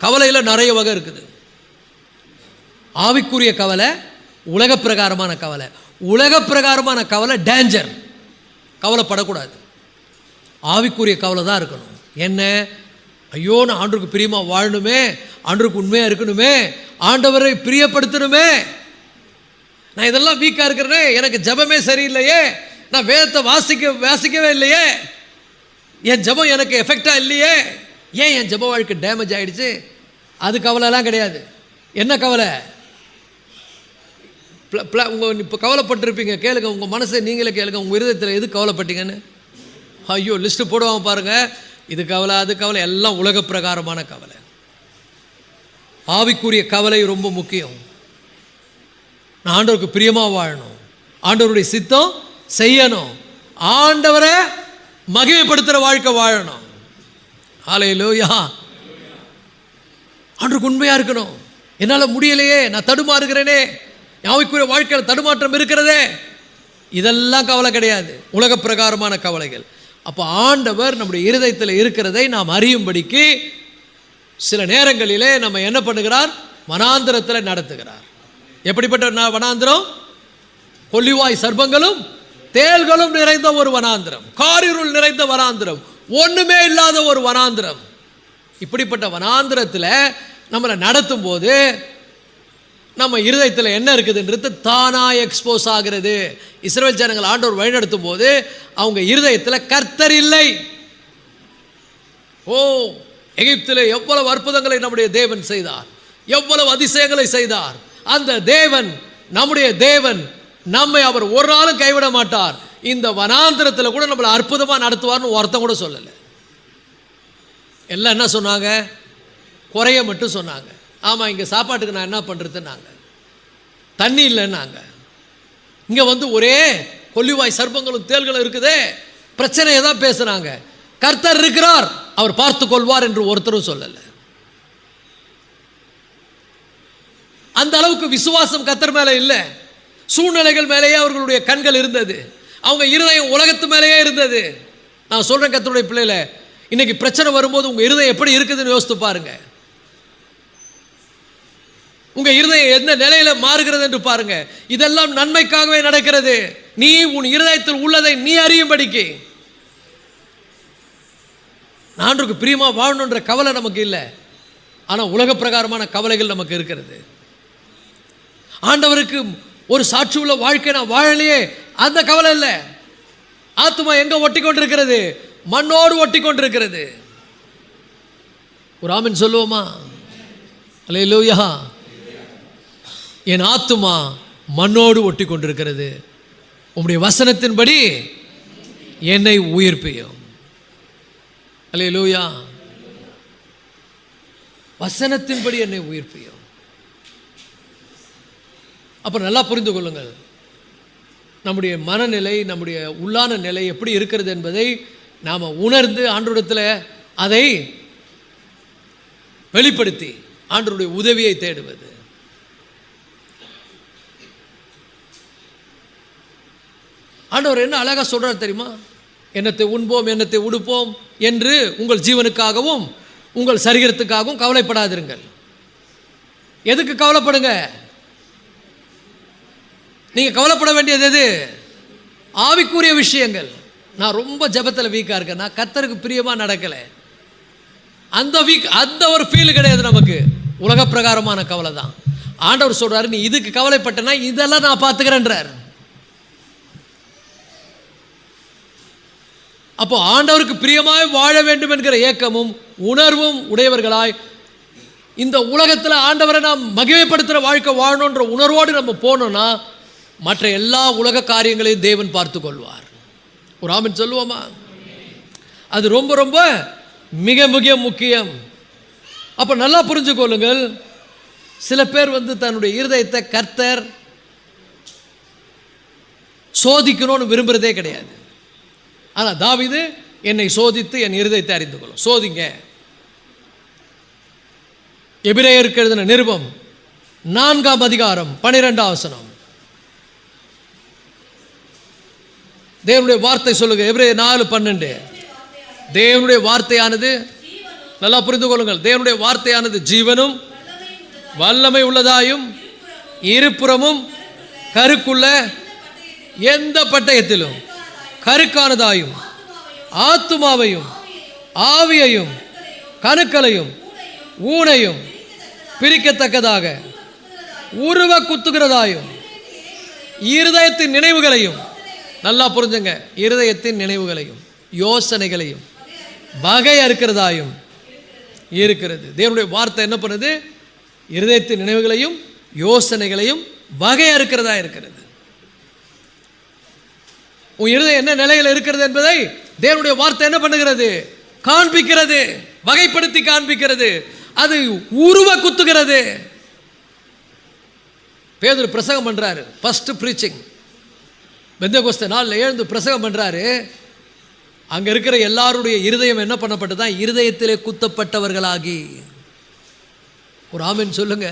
கவலையில் நிறைய வகை இருக்குது. ஆவிக்குரிய கவலை, உலக பிரகாரமான கவலை. உலக பிரகாரமான கவலை டேஞ்சர், கவலைப்படக்கூடாது. ஆவிக்குரிய கவலை தான் இருக்கணும். என்ன? ஐயோ, நான் ஆண்டவருக்கு பிரியமாக வாழணுமே, ஆண்டவருக்கு உண்மையாக இருக்கணுமே, ஆண்டவரை பிரியப்படுத்தணுமே. நான் இதெல்லாம் வீக்காக இருக்கிறேனே, எனக்கு ஜபமே சரியில்லையே, நான் வேதத்தை வாசிக்கவே இல்லையே, என் ஜபம் எனக்கு எஃபெக்டாக இல்லையே, ஏன் என் ஜப வாழ்க்கை டேமேஜ் ஆகிடுச்சு. அது கவலைலாம் கிடையாது. என்ன கவலை? இப்போ கவலைப்பட்டிருப்பீங்க. கேளுங்க, உங்கள் மனசை நீங்களே கேளுங்க, உங்கள் இருதயத்தில் எது கவலைப்பட்டீங்கன்னு. ஐயோ, லிஸ்ட்டு போடுவாங்க பாருங்கள், இது கவலை அது கவலை, எல்லாம் உலக பிரகாரமான கவலை. ஆவிக்குரிய கவலை ரொம்ப முக்கியம். நான் ஆண்டவருக்கு பிரியமாக வாழணும், ஆண்டவருடைய சித்தம் செய்யணும், ஆண்டவரை மகிமைப்படுத்துகிற வாழ்க்கை வாழணும். ஹல்லேலூயா. ஆண்டவருக்கு உண்மையாக இருக்கணும். என்னால் முடியலையே, நான் தடுமாறுகிறேனே, ஆவிக்குரிய வாழ்க்கையில் தடுமாற்றம் இருக்கிறதே, இதெல்லாம் கவலை கிடையாது, உலக பிரகாரமான கவலைகள். அப்போ ஆண்டவர் நம்முடைய இருதயத்தில் இருக்கிறதை நாம் அறியும்படிக்கு சில நேரங்களிலே நம்ம என்ன பண்ணுகிறார்? வனாந்திரத்தில் நடத்துகிறார். எப்படிப்பட்ட வனாந்திரம்? கொள்ளிவாய் சர்ப்பங்களும் தேள்களும் நிறைந்த ஒரு வனாந்திரம், காரிருள் நிறைந்த வனாந்திரம், ஒன்றுமே இல்லாத ஒரு வனாந்திரம். இப்படிப்பட்ட வனாந்திரத்தில் நம்மளை நடத்தும் போது நம்ம இருதயத்தில் என்ன இருக்குதுன்றது தானாக எக்ஸ்போஸ் ஆகிறது. இஸ்ரவேல் ஜனங்கள் ஆண்டவர் வழிநடத்தும் போது அவங்க இருதயத்தில் கர்த்தர் இல்லை. ஓ, எகிப்தில் எவ்வளவு அற்புதங்களை நம்முடைய தேவன் செய்தார், எவ்வளவு அதிசயங்களை செய்தார். அந்த தேவன், நம்முடைய தேவன், நம்மை அவர் ஒரு நாளும் கைவிட மாட்டார். இந்த வனாந்திரத்தில் கூட நம்மளை அற்புதமாக நடத்துவார்னு ஒருத்தம் கூட சொல்லலை. எல்லாம் என்ன சொன்னாங்க? குறைய மட்டும் சொன்னாங்க. ஆமாம், இங்கே சாப்பாட்டுக்கு நான் என்ன பண்ணுறதுன்னாங்க, தண்ணி இல்லைன்னாங்க. இங்கே வந்து ஒரே கொல்லிவாய் சர்ப்பங்களும் தேள்களும் இருக்குதே, பிரச்சனையை தான் பேசுகிறாங்க. கர்த்தர் இருக்கிறார், அவர் பார்த்து கொள்வார் என்று ஒருத்தரும் சொல்லலை. அந்த அளவுக்கு விசுவாசம் கர்த்தர் மேலே இல்லை. சூழ்நிலைகள் மேலேயே அவர்களுடைய கண்கள் இருந்தது. அவங்க இருதயம் உலகத்து மேலேயே இருந்தது. நான் சொல்கிறேன் கர்த்தருடைய பிள்ளைகளை, இன்னைக்கு பிரச்சனை வரும்போது உங்கள் இருதயம் எப்படி இருக்குதுன்னு யோசித்து பாருங்க. உங்கள் இருதயம் எந்த நிலையில் மாறுகிறது என்று பாருங்க. இதெல்லாம் நன்மைக்காகவே நடக்கிறது. நீ உன் இருதயத்தில் உள்ளதை நீ அறியும்படிக்கு. ஆண்டவருக்கு பிரியமா வாழணுன்ற கவலை நமக்கு இல்லை, ஆனால் உலக பிரகாரமான கவலைகள் நமக்கு இருக்கிறது. ஆண்டவருக்கு ஒரு சாட்சி உள்ள வாழ்க்கை நான் வாழலையே, அந்த கவலை இல்லை. ஆத்துமா எங்க ஒட்டி கொண்டிருக்கிறது? மண்ணோடு ஒட்டி கொண்டிருக்கிறது. ஒரு ஆமென் சொல்லுவோமா? அல்லேலூயா. என் ஆத்துமா மண்ணோடு ஒட்டி கொண்டிருக்கிறது, உம்முடைய வசனத்தின்படி என்னை உயிர்ப்பியும். அல்லேலூயா. வசனத்தின்படி என்னை உயிர்ப்பியும். அப்போ நல்லா புரிந்து கொள்ளுங்கள், நம்முடைய மனநிலை, நம்முடைய உள்ளான நிலை எப்படி இருக்கிறது என்பதை நாம் உணர்ந்து ஆண்டவரிடத்தில் அதை வெளிப்படுத்தி ஆண்டவருடைய உதவியை தேடுவது. ஆண்டவர் என்ன அழகாக சொல்கிறார் தெரியுமா? எண்ணத்தை உண்போம், எண்ணத்தை உடுப்போம் என்று உங்கள் ஜீவனுக்காகவும் உங்கள் சரீரத்துக்காகவும் கவலைப்படாதிருங்கள். எதுக்கு கவலைப்படுங்க? நீங்கள் கவலைப்பட வேண்டியது எது? ஆவிக்குரிய விஷயங்கள். நான் ரொம்ப ஜெபத்தில் வீக்காக இருக்கேன், நான் கர்த்தருக்கு பிரியமாக நடக்கலை, அந்த ஒரு ஃபீல் கிடையாது நமக்கு. உலக பிரகாரமான கவலை தான். ஆண்டவர் சொல்கிறாரு, நீ இதுக்கு கவலைப்பட்டனா இதெல்லாம் நான் பார்த்துக்கிறேன்றார். அப்போ ஆண்டவருக்கு பிரியமாய் வாழ வேண்டும் என்கிற ஏக்கமும் உணர்வும் உடையவர்களாய் இந்த உலகத்தில் ஆண்டவரை நாம் மகிமைப்படுத்துகிற வாழ்க்கை வாழணுன்ற உணர்வோடு நம்ம போனோம்னா மற்ற எல்லா உலக காரியங்களையும் தேவன் பார்த்து கொள்வார். ஒரு ஆமென் சொல்லுவோமா? அது ரொம்ப ரொம்ப மிக மிக முக்கியம். அப்போ நல்லா புரிஞ்சு கொள்ளுங்கள். சில பேர் தன்னுடைய இருதயத்தை கர்த்தர் சோதிக்கணும்னு விரும்புகிறதே கிடையாது. ஆனால் தாவீது, என்னை சோதித்து என் இருதயத்தை அறிந்து கொள்ளும். சோதிங்க. எபிரேயருக்கு எழுதின நிருபம் 4ஆம் அதிகாரம் 12ஆம் வசனம். தேவனுடைய வார்த்தை சொல்லுங்க. எபிரேயர் 4:12. தேவனுடைய வார்த்தையானது, நல்லா புரிந்து கொள்ளுங்கள், தேவனுடைய வார்த்தையானது ஜீவனும் வல்லமை உள்ளதாயும் இருபுறமும் கருக்குள்ள எந்த பட்டயத்திலும் கருக்கானதாயும் ஆத்துமாவையும் ஆவியையும் கணுக்களையும் ஊனையும் பிரிக்கத்தக்கதாக உருவ குத்துகிறதாயும் இருதயத்தின் நினைவுகளையும், நல்லா புரிஞ்சுங்க, இருதயத்தின் நினைவுகளையும் யோசனைகளையும் வகை அறுக்கிறதாயும் இருக்கிறது. தேவனுடைய வார்த்தை என்ன பண்ணுது? இருதயத்தின் நினைவுகளையும் யோசனைகளையும் வகை அறுக்கிறதா இருக்கிறது. உன் இருதயம் என்ன நிலையில் இருக்கிறது என்பதை தேவனுடைய வார்த்தை என்ன பண்ணுகிறது? காண்பிக்கிறது, வகைப்படுத்தி காண்பிக்கிறது, அது உருவ குத்துகிறது. பேதுரு பிரசங்கம் பண்றாரு, ஃபர்ஸ்ட் பிரீச்சிங், பெந்தெகோஸ்தே நாளில் எழுந்து பிரசங்கம் பண்றாரு. அங்க இருக்கிற எல்லாருடைய இருதயம் என்ன பண்ணப்பட்டதான்? இருதயத்திலே குத்தப்பட்டவர்களாகி. ஒரு ஆமென் சொல்லுங்க.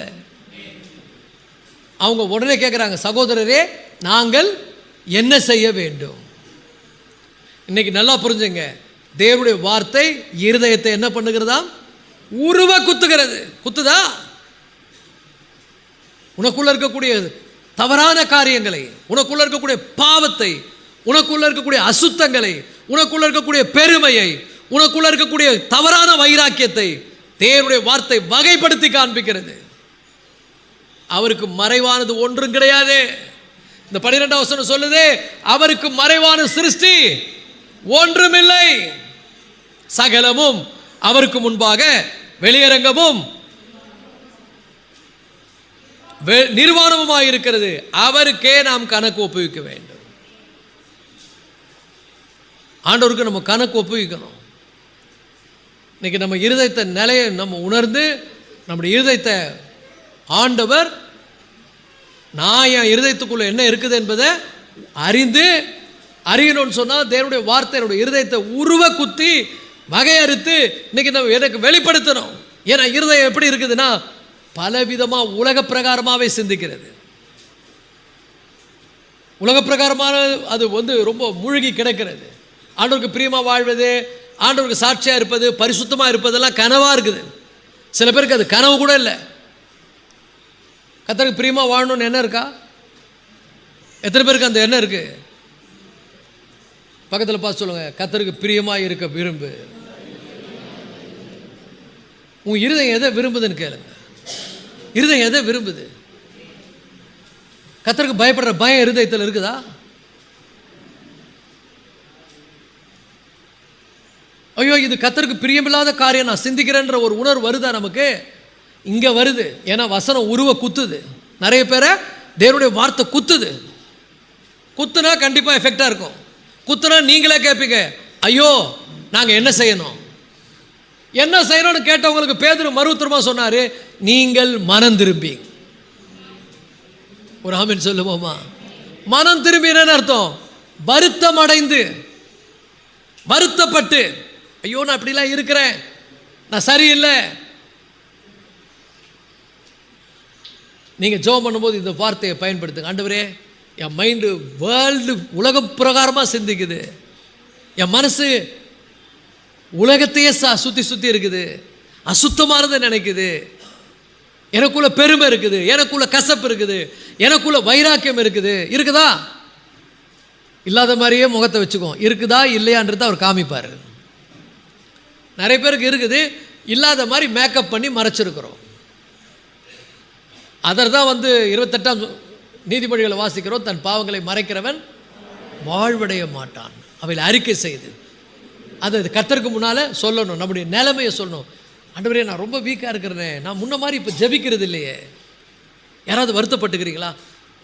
அவங்க உடனே கேட்குறாங்க, சகோதரரே நாங்கள் என்ன செய்ய வேண்டும்? இன்னைக்கு நல்லா புரிஞ்சுங்க, தேவனுடைய வார்த்தை இருதயத்தை என்ன பண்ணுகிறதா? உருவ குத்துகிறது. குத்துதா? உனக்குள்ள இருக்கக்கூடிய தவறான காரியங்களை, உனக்குள்ள இருக்கக்கூடிய பாவத்தை, உனக்குள்ள இருக்கக்கூடிய அசுத்தங்களை, உனக்குள்ள இருக்கக்கூடிய பெருமையை, உனக்குள்ள இருக்கக்கூடிய தவறான வைராக்கியத்தை தேவனுடைய வார்த்தை வகைப்படுத்தி காண்பிக்கிறது. அவருக்கு மறைவானது ஒன்றும் கிடையாது. இந்த 12ஆம் வசனம் சொல்லுது, அவருக்கு மறைவான சிருஷ்டி ஒன்றுமில்லை, சகலமும் அவருக்கு முன்பாக வெளியரங்கமும் நிர்வாணமுமாய் இருக்கிறது. அவருக்கே நாம் கணக்கு ஒப்புவிக்க வேண்டும். ஆண்டவருக்கு நம்ம கணக்கு ஒப்புவிக்கணும். இன்னைக்கு நம்ம இருதயத்தை நிலையை நம்ம உணர்ந்து, நம்முடைய இருதயத்தை ஆண்டவர், நான் என் இருதயத்துக்குள்ள என்ன இருக்குது என்பதை அறியணும்னு சொன்னால் தேவனுடைய வார்த்தை என்னுடைய இருதயத்தை உருவ குத்தி வகையறுத்து இன்னைக்கு நம்ம எனக்கு வெளிப்படுத்தணும். ஏன்னா இருதயம் எப்படி இருக்குதுன்னா பலவிதமாக உலக பிரகாரமாகவே சிந்திக்கிறது. உலக பிரகாரமான அது ரொம்ப மூழ்கி கிடக்கிறது. ஆண்டவருக்கு பிரியமாக வாழ்வது, ஆண்டவருக்கு சாட்சியாக இருப்பது, பரிசுத்தமாக இருப்பதெல்லாம் கனவாக இருக்குது. சில பேருக்கு அது கனவு கூட இல்லை. கர்த்தருக்கு பிரியமாக வாழணும்னு எண்ணம் இருக்கா? எத்தனை பேருக்கு அந்த எண்ணம் இருக்குது? பக்கத்தில் பார்த்து சொல்லுங்கள், கர்த்தருக்கு பிரியமாக இருக்க விரும்பு. உன் இருதயம் எதை விரும்புதுன்னு கேளுங்க. இருதயம் எதை விரும்புது? கர்த்தருக்கு பயப்படுற பயம் இருதயத்தில் இருக்குதா? ஐயோ, இது கர்த்தருக்கு பிரியமில்லாத காரியம் நான் சிந்திக்கிறேன்ற ஒரு உணர்வு வருதா நமக்கு? இங்கே வருது. ஏன்னா வசனம் உருவ குத்துது. நிறைய பேரை தேவனுடைய வார்த்தை குத்துது. குத்துனா கண்டிப்பாக எஃபெக்டாக இருக்கும். குத்துனா நீங்களே கேட்பீங்க, ஐயோ நாங்கள் என்ன செய்யணும், என்ன செய்யணும்னு கேட்டவங்களுக்கு பேதுரு மறுத்தரமாக சொன்னார், நீங்கள் மனம் திரும்பி. ஒரு ஆமென் சொல்லுவோமா? மனம் திரும்பினு அர்த்தம் வருத்தம் அடைந்து, வருத்தப்பட்டு, ஐயோ நான் அப்படிலாம் இருக்கிறேன், நான் சரியில்லை. நீங்கள் ஜெபம் பண்ணும்போது இந்த வார்த்தையை பயன்படுத்துங்க. ஆண்டவரே, என் மைண்டு வேர்ல்டு உலக பிரகாரமாக சிந்திக்குது, என் மனசு உலகத்தையே சுற்றி சுற்றி இருக்குது, அசுத்தமானதை நினைக்குது, எனக்குள்ள பெருமை இருக்குது, எனக்குள்ள கசப்பு இருக்குது, எனக்குள்ள வைராக்கியம் இருக்குது. இருக்குதா? இல்லாத மாதிரியே முகத்தை வச்சுக்கோ. இருக்குதா இல்லையான்றதை அவர் காமிப்பார். நிறைய பேருக்கு இருக்குது, இல்லாத மாதிரி மேக்கப் பண்ணி மறைச்சிருக்கிறோம். அதர் தான் 28ஆம் நீதிமொழிகளை வாசிக்கிறோம், தன் பாவங்களை மறைக்கிறவன் வாழ்வடைய மாட்டான். அவையில் அறிக்கை செய்து அது கர்த்தருக்கு முன்னால் சொல்லணும், நம்முடைய நிலைமையை சொல்லணும். ஆண்டவரே, நான் ரொம்ப வீக்காக இருக்கிறேனே, நான் முன்ன மாதிரி இப்போ ஜெபிக்கிறது இல்லையே. யாராவது வருத்தப்பட்டுக்கிறீங்களா?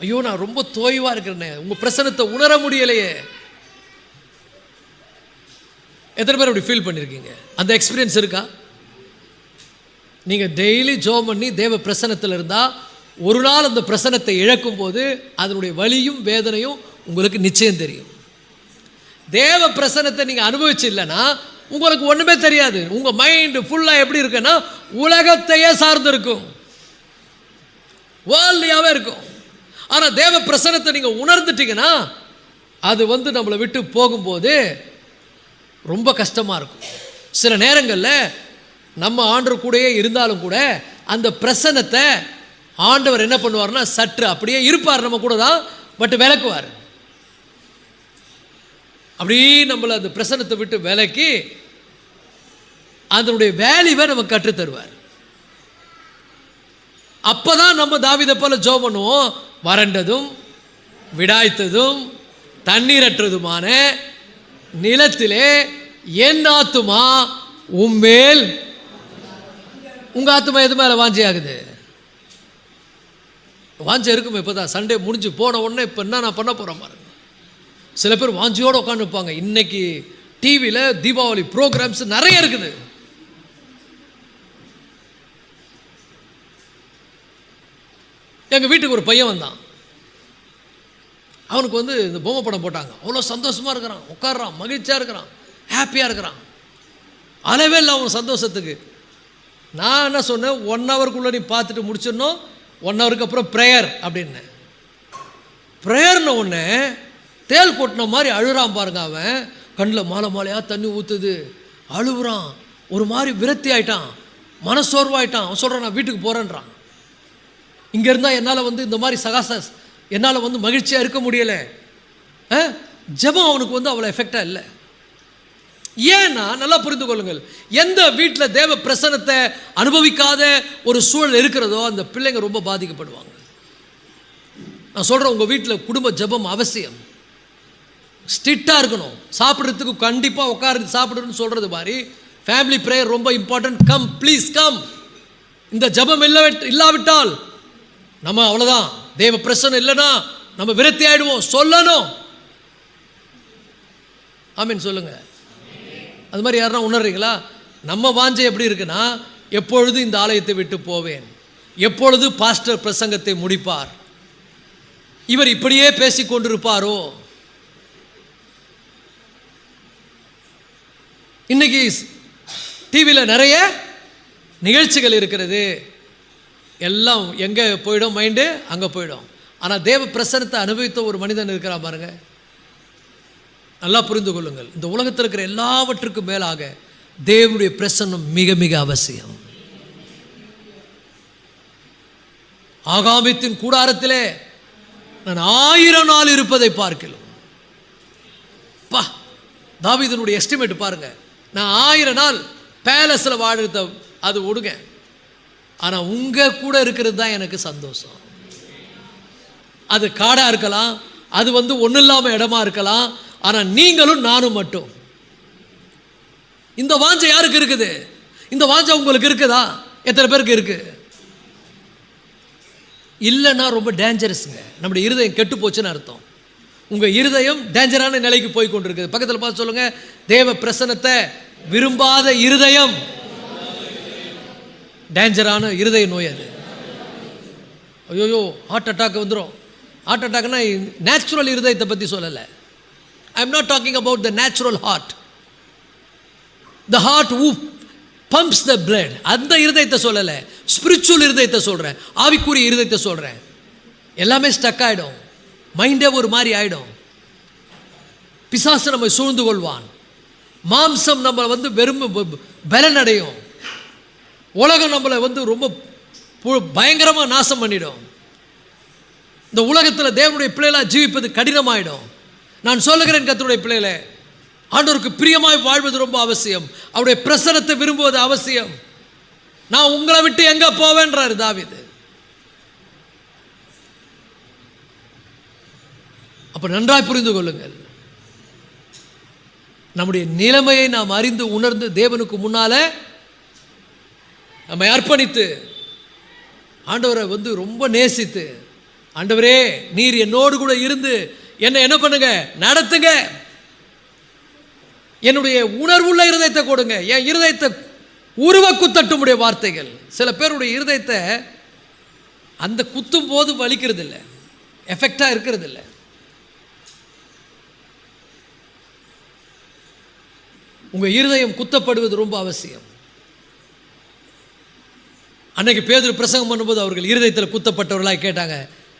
ஐயோ நான் ரொம்ப தோய்வாக இருக்கிறேனே, உங்கள் பிரசனத்தை உணர முடியலையே. எத்தனை பேர் அப்படி ஃபீல் பண்ணியிருக்கீங்க? அந்த எக்ஸ்பீரியன்ஸ் இருக்கா? நீங்கள் டெய்லி ஜெபம் பண்ணி தேவ பிரசனத்தில் இருந்தால் ஒரு நாள் அந்த பிரசனத்தை இழக்கும் போது அதனுடைய வலியும் வேதனையும் உங்களுக்கு நிச்சயம் தெரியும். தேவ பிரசனத்தை நீங்கள் அனுபவிச்சு இல்லைன்னா உங்களுக்கு ஒன்றுமே தெரியாது. உங்கள் மைண்டு ஃபுல்லாக எப்படி இருக்குன்னா உலகத்தையே சார்ந்து இருக்கும், வேர்ல்டியாகவே இருக்கும். ஆனால் தேவ பிரசனத்தை நீங்கள் உணர்ந்துட்டீங்கன்னா அது நம்மளை விட்டு போகும்போது ரொம்ப கஷ்டமாக இருக்கும். சில நேரங்களில் நம்ம ஆண்டவர் கூடயே இருந்தாலும் கூட அந்த பிரசனத்தை ஆண்டவர் என்ன பண்ணுவார்னா சற்று அப்படியே இருப்பார் நம்ம கூட தான், பட் விலக்குவார். அப்படி நம்மளை அந்த பிரசனத்தை விட்டு விலக்கி அதனுடைய வேல்யூவை நமக்கு கற்றுத்தருவார். அப்போதான் நம்ம தாவீதை போல ஜெபம் பண்ணுவோம், வறண்டதும் விடாய்த்ததும் தண்ணீரற்றதுமான நிலத்திலே என் ஆத்துமா உம்மேல். உங்கள் ஆத்துமா எது மேலே வாஞ்சி ஆகுது? வாஞ்சி இருக்குமே. இப்போ தான் சண்டே முடிஞ்சு போன உடனே இப்போ என்ன நான் பண்ண போகிறேன் பாருங்க. சில பேர் வாஞ்சியோடு உட்காந்துருப்பாங்க. இன்னைக்கு டிவியில் தீபாவளி ப்ரோக்ராம்ஸ் நிறைய இருக்குது. எங்கள் வீட்டுக்கு ஒரு பையன் வந்தான். அவனுக்கு இந்த பொம்மை படம் போட்டாங்க. அவ்வளோ சந்தோஷமாக இருக்கிறான், உட்காடுறான், மகிழ்ச்சியாக இருக்கிறான், ஹாப்பியாக இருக்கிறான். அளவே இல்லை அவன் சந்தோஷத்துக்கு. நான் என்ன சொன்னேன், 1 ஹவருக்குள்ளே நீ பார்த்துட்டு முடிச்சிடணும், 1 ஹவருக்கு அப்புறம் ப்ரேயர் அப்படின்னு. ப்ரேயர்னு ஒன்று தேல் கொட்டின மாதிரி அழுறான் பாருங்க. அவன் கண்ணில் மாலை மாலையாக தண்ணி ஊற்றுது, அழுகுறான், ஒரு மாதிரி விரக்தி ஆகிட்டான், மனசோர்வாயிட்டான். அவன் சொல்கிறான், நான் வீட்டுக்கு போகிறேன்றான். இங்கே இருந்தால் என்னால் இந்த மாதிரி என்னால் மகிழ்ச்சியாக இருக்க முடியலை. ஜெபம் அவனுக்கு அவ்வளோ எஃபெக்டாக இல்லை. ஏன்னா நல்லா புரிந்து கொள்ளுங்கள், எந்த வீட்டில் தேவ பிரசனத்தை அனுபவிக்காத ஒரு சூழல் இருக்கிறதோ அந்த பிள்ளைங்க ரொம்ப பாதிக்கப்படுவாங்க. நான் சொல்கிறேன், உங்கள் வீட்டில் குடும்ப ஜெபம் அவசியம். ஸ்ட்ரிக்டாக இருக்கணும். சாப்பிட்றதுக்கு கண்டிப்பாக உட்கார்ந்து சாப்பிடுன்னு சொல்கிறது மாதிரி ஃபேமிலி ப்ரேயர் ரொம்ப இம்பார்ட்டன்ட். Come please come. இந்த ஜெபம் இல்லாவிட்டால் நம்ம அவ்வளோதான். தேவ பிரசனம் இல்லைன்னா நம்ம விரக்தி ஆகிடுவோம். சொல்லணும். ஆமீன் சொல்லுங்க. அது மாதிரி யாருன்னா உணர்றீங்களா? நம்ம வாஞ்சை எப்படி இருக்குன்னா, எப்பொழுது இந்த ஆலயத்தை விட்டு போவேன், எப்பொழுது பாஸ்டர் பிரசங்கத்தை முடிப்பார், இவர் இப்படியே பேசிக் கொண்டிருப்பாரோ. இன்னைக்கு டிவியில் நிறைய நிகழ்ச்சிகள் இருக்கிறது. எல்லாம் எங்கே போயிடும்? மைண்டு அங்கே போயிடும். ஆனால் தேவ பிரசன்னத்தை அனுபவித்த ஒரு மனிதன் இருக்கிறான் பாருங்க. நல்லா புரிந்து கொள்ளுங்கள், இந்த உலகத்தில் இருக்கிற எல்லாவற்றுக்கும் மேலாக தேவனுடைய பிரசன்னம் மிக மிக அவசியம். ஆகாமியத்தின் கூடாரத்திலே நான் 1000 நாள் இருப்பதை பார்க்கலாம். பா, தாவீதுனுடைய எஸ்டிமேட் பாருங்க. நான் 1000 நாள் பேலஸில் வாழ்த்த அது விடுங்க, ஆனால் உங்கள் கூட இருக்கிறது தான் எனக்கு சந்தோஷம். அது காடாக இருக்கலாம், அது ஒன்றும் இல்லாமல் இடமா இருக்கலாம், ஆனால் நீங்களும் நானும் மட்டும். இந்த வாஞ்சை யாருக்கு இருக்குது? இந்த வாஞ்சை உங்களுக்கு இருக்குதா? எத்தனை பேருக்கு இருக்கு? இல்லைன்னா ரொம்ப டேஞ்சரஸுங்க. நம்முடைய இருதயம் கெட்டு போச்சுன்னு அர்த்தம். உங்கள் இருதயம் டேஞ்சரான நிலைக்கு போய் கொண்டிருக்குது. பக்கத்தில் பார்த்து சொல்லுங்க, தேவ பிரசன்னத்தை விரும்பாத இருதயம் டேஞ்சரான இருதய நோய். அது ஐயோ ஹார்ட் அட்டாக் வந்துடும். ஹார்ட் அட்டாக்னா நேச்சுரல் இருதயத்தை பற்றி சொல்லலை. I am not talking about the natural heart, the heart who pumps the blood. அந்த இருதயத்தை சொல்லலை, ஸ்பிரிச்சுவல் இருதயத்தை சொல்கிறேன், ஆவிக்குரிய இருதயத்தை சொல்கிறேன். எல்லாமே ஸ்டக் ஆகிடும், மைண்டே ஒரு மாதிரி ஆகிடும். பிசாசு நம்மை சூழ்ந்து கொள்வான், மாம்சம் நம்மளை வெறும் பலன் அடையும், உலகம் நம்மளை ரொம்ப பயங்கரமாக நாசம் பண்ணிடும். இந்த உலகத்தில் தேவனுடைய பிள்ளைகளாக ஜீவிப்பது கடினமாயிடும். நான் சொல்லுகிறேன், கர்த்தருடைய பிள்ளைகளே, ஆண்டவருக்கு பிரியமாய் வாழ்வது ரொம்ப அவசியம். அவருடைய பிரசன்னத்தை விரும்புவது அவசியம். நான் உங்களை விட்டு எங்க போவேன்றாரு தாவீது. அப்ப நன்றாய் புரிந்து கொள்ளுங்கள், நம்முடைய நிலைமையை நாம் அறிந்து உணர்ந்து தேவனுக்கு முன்னால நம்மை அர்ப்பணித்து ஆண்டவரை ரொம்ப நேசித்து, ஆண்டவரே நீர் என்னோடு கூட இருந்து என்ன பண்ணுங்க, நடத்துங்க, என்னுடைய உணர்வுள்ள இருதயத்தை கொடுங்க, என் இருதயத்தை உருவ குத்தட்டுமுடைய வார்த்தைகள். சில பேருடைய இருதயத்தை அந்த குத்தும் போது வலிக்கிறது இல்லை, எஃபெக்டா இருக்கிறது இல்லை. உங்க இருதயம் குத்தப்படுவது ரொம்ப அவசியம். அன்னைக்கு பேதுரு பிரசங்கம் பண்ணும்போது அவர்கள் இருதயத்தில் குத்தப்பட்டவர்களாக கேட்டாங்க,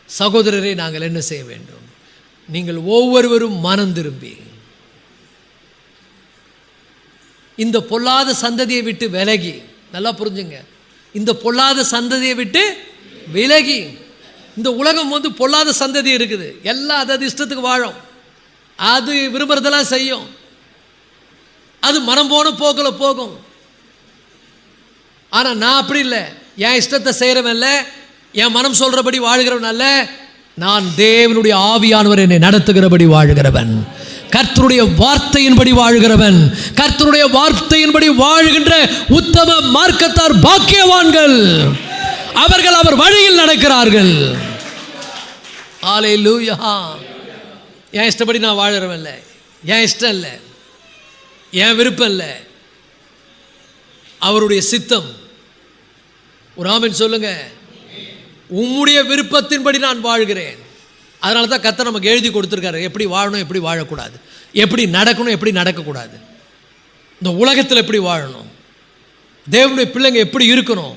சகோதரரே நாங்கள் என்ன செய்ய வேண்டும்? நீங்கள் ஒவ்வொருவரும் மனம் திரும்பி இந்த பொல்லாத சந்ததியை விட்டு விலகி, நல்லா புரிஞ்சுங்க, இந்த பொல்லாத சந்ததியை விட்டு விலகி, இந்த உலகம் பொல்லாத சந்ததி இருக்குது, எல்லாம் அது இஷ்டத்துக்கு வாழும், அது விரும்புறதெல்லாம் செய்யும், அது மனம் போன போக்கில் போகும். ஆனால் நான் அப்படி இல்லை, என் இஷ்டத்தை செய்கிறவன் இல்லை, என் மனம் சொல்கிறபடி வாழ்கிறவன் அல்ல, நான் தேவனுடைய ஆவியானவர் என்னை நடத்துகிறபடி வாழ்கிறவன், கர்த்தருடைய வார்த்தையின்படி வாழ்கிறவன், கர்த்தருடைய வார்த்தையின்படி வாழ்கின்ற உத்தம மார்க்கத்தார் பாக்கியவான்கள், அவர்கள் அவர் வழியில் நடக்கிறார்கள். ஹல்லேலூயா. என் இஷ்டப்படி நான் வாழ்கிறவன் இல்லை, என் இஷ்டம் இல்லை, என் விருப்பம் இல்லை, அவருடைய சித்தம். ஒரு ஆமென் சொல்லுங்க. உம்முடைய விருப்பத்தின்படி நான் வாழ்கிறேன். அதனால தான் கர்த்தர் நமக்கு எழுதி கொடுத்துருக்காரு, எப்படி வாழணும், எப்படி வாழக்கூடாது, எப்படி நடக்கணும், எப்படி நடக்கக்கூடாது, இந்த உலகத்தில் எப்படி வாழணும், தேவனுடைய பிள்ளைங்க எப்படி இருக்கணும்.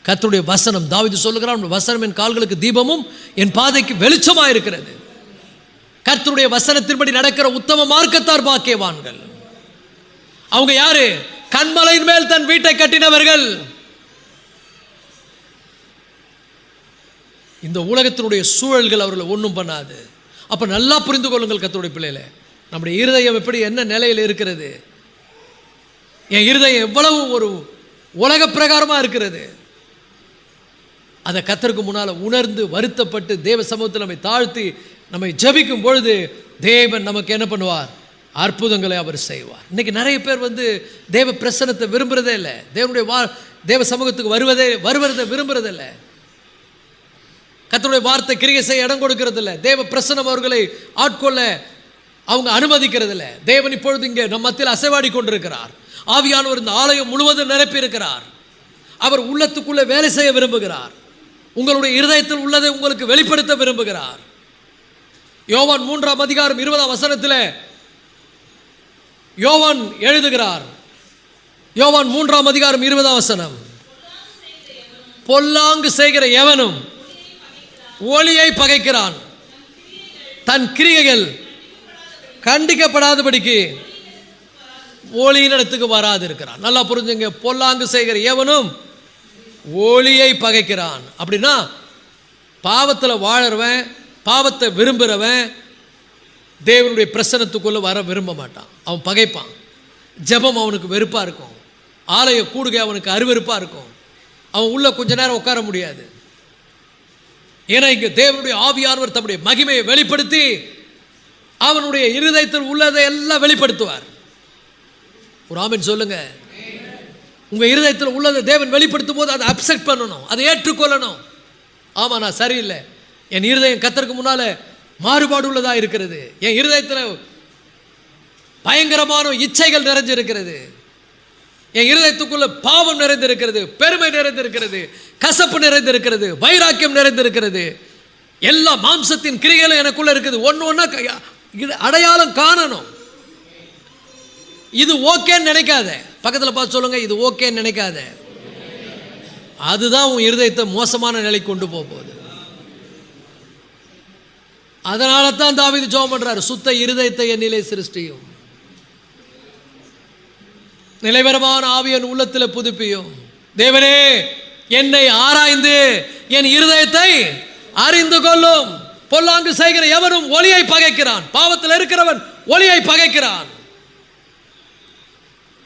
கர்த்தருடைய வசனம், தாவீது சொல்லுகிறான், வசனம் என் கால்களுக்கு தீபமும் என் பாதைக்கு வெளிச்சமாக இருக்கிறது. கர்த்தருடைய வசனத்தின்படி நடக்கிற உத்தம மார்க்கத்தார் பாக்கியவான்கள். அவங்க யாரு? கன்மலையின் மேல் தன் வீட்டை கட்டினவர்கள். இந்த உலகத்தினுடைய சூழல்கள் அவர்களை ஒன்றும் பண்ணாது. அப்போ நல்லா புரிந்து கொள்ளுங்கள் கர்த்தருடைய பிள்ளைகளே, நம்முடைய இருதயம் எப்படி என்ன நிலையில் இருக்கிறது, என் இருதயம் எவ்வளவு ஒரு உலக பிரகாரமாக இருக்கிறது, அதை கர்த்தருக்கு முன்னால் உணர்ந்து வருத்தப்பட்டு தேவ சமூகத்தில் நம்மை தாழ்த்தி நம்மை ஜெபிக்கும் பொழுது தேவன் நமக்கு என்ன பண்ணுவார்? அற்புதங்களை அவர் செய்வார். இன்னைக்கு நிறைய பேர் தேவ பிரசன்னத்தை விரும்புறதே இல்லை, தேவனுடைய தேவ சமூகத்துக்கு வருவதை விரும்புறதே இல்லை, கர்த்தருடைய வார்த்தை கிரியை செய்ய இடம் கொடுக்கிறது இல்லை, தேவ பிரசன்னம் அவர்களை ஆட்கொள்ள அவங்க அனுமதிக்கிறது இல்லை. தேவன் இப்பொழுது இங்கே நம் மத்தியில் அசைவாடி கொண்டிருக்கிறார். ஆவியானவர் இந்த ஆலயம் முழுவதும் நிரப்பி இருக்கிறார். அவர் உள்ளத்துக்குள்ளே வேலை செய்ய விரும்புகிறார். உங்களுடைய இருதயத்தில் உள்ளதை உங்களுக்கு வெளிப்படுத்த விரும்புகிறார். யோவான் 3ஆம் அதிகாரம் 20ஆம் வசனத்தில் யோவான் எழுதுகிறார். யோவான் 3ஆம் அதிகாரம் 20ஆம் வசனம், பொல்லாங்கு செய்கிற எவனும் ஒளியை பகைக்கிறான், தன் கிரியைகள் கண்டிக்கப்படாதபடிக்கு ஒளியின் இடத்துக்கு வராது இருக்கிறான். நல்லா புரிஞ்சுங்க, பொல்லாங்கு செய்கிற எவனும் ஒளியை பகைக்கிறான். அப்படின்னா பாவத்தில் வாழறவன், பாவத்தை விரும்புகிறவன் தேவனுடைய பிரசன்னத்துக்குள்ளே வர விரும்ப மாட்டான். அவன் பகைப்பான். ஜெபம் அவனுக்கு வெறுப்பாக இருக்கும். ஆலய கூடுகை அவனுக்கு அருவெறுப்பாக இருக்கும். அவன் உள்ள கொஞ்ச நேரம் உட்கார முடியாது. ஏன்னா இங்கே தேவனுடைய ஆவியானவர் தம்முடைய மகிமையை வெளிப்படுத்தி அவனுடைய இருதயத்தில் உள்ளதை எல்லாம் வெளிப்படுத்துவார். ஒரு ஆமென் சொல்லுங்க. உங்க இருதயத்தில் உள்ளதை தேவன் வெளிப்படுத்தும் போது அதை அப்செக்ட் பண்ணணும், அதை ஏற்றுக்கொள்ளணும். ஆமா, நான் சரியில்லை, என் இருதயம் கர்த்தருக்கு முன்னால மாறுபாடு உள்ளதா இருக்கிறது, என் இருதயத்தில் பயங்கரமான இச்சைகள் நிறைஞ்சிருக்கிறது, என் இருதயத்துக்குள்ள பாவம் நிறைந்திருக்கிறது, பெருமை நிறைந்திருக்கிறது, கசப்பு நிறைந்திருக்கிறது, வைராக்கியம் நிறைந்திருக்கிறது, எல்லா மாம்சத்தின் கிரியைகளும் எனக்குள்ள இருக்குது. ஒன்று ஒன்றா இது அடையாளம் காணணும். இது ஓகேன்னு நினைக்காத. பக்கத்தில் பார்த்து சொல்லுங்க, இது ஓகேன்னு நினைக்காத. அதுதான் உன் இருதயத்தை மோசமான நிலைக்கு கொண்டு போகுது. அதனால தான் தாவீது ஜெபம் பண்றாரு, சுத்த இருதயத்தை என்னிலே சிருஷ்டியும், நிலைவரமான ஆவியின் உள்ளத்தில் புதுப்பியும். தேவனே, என்னை ஆராய்ந்து என் இருதயத்தை அறிந்து கொள்ளும். பொல்லாங்கு செய்கிற எவனும் ஒளியை பகைக்கிறான், பாவத்தில் இருக்கிறவன் ஒளியை பகைக்கிறான்,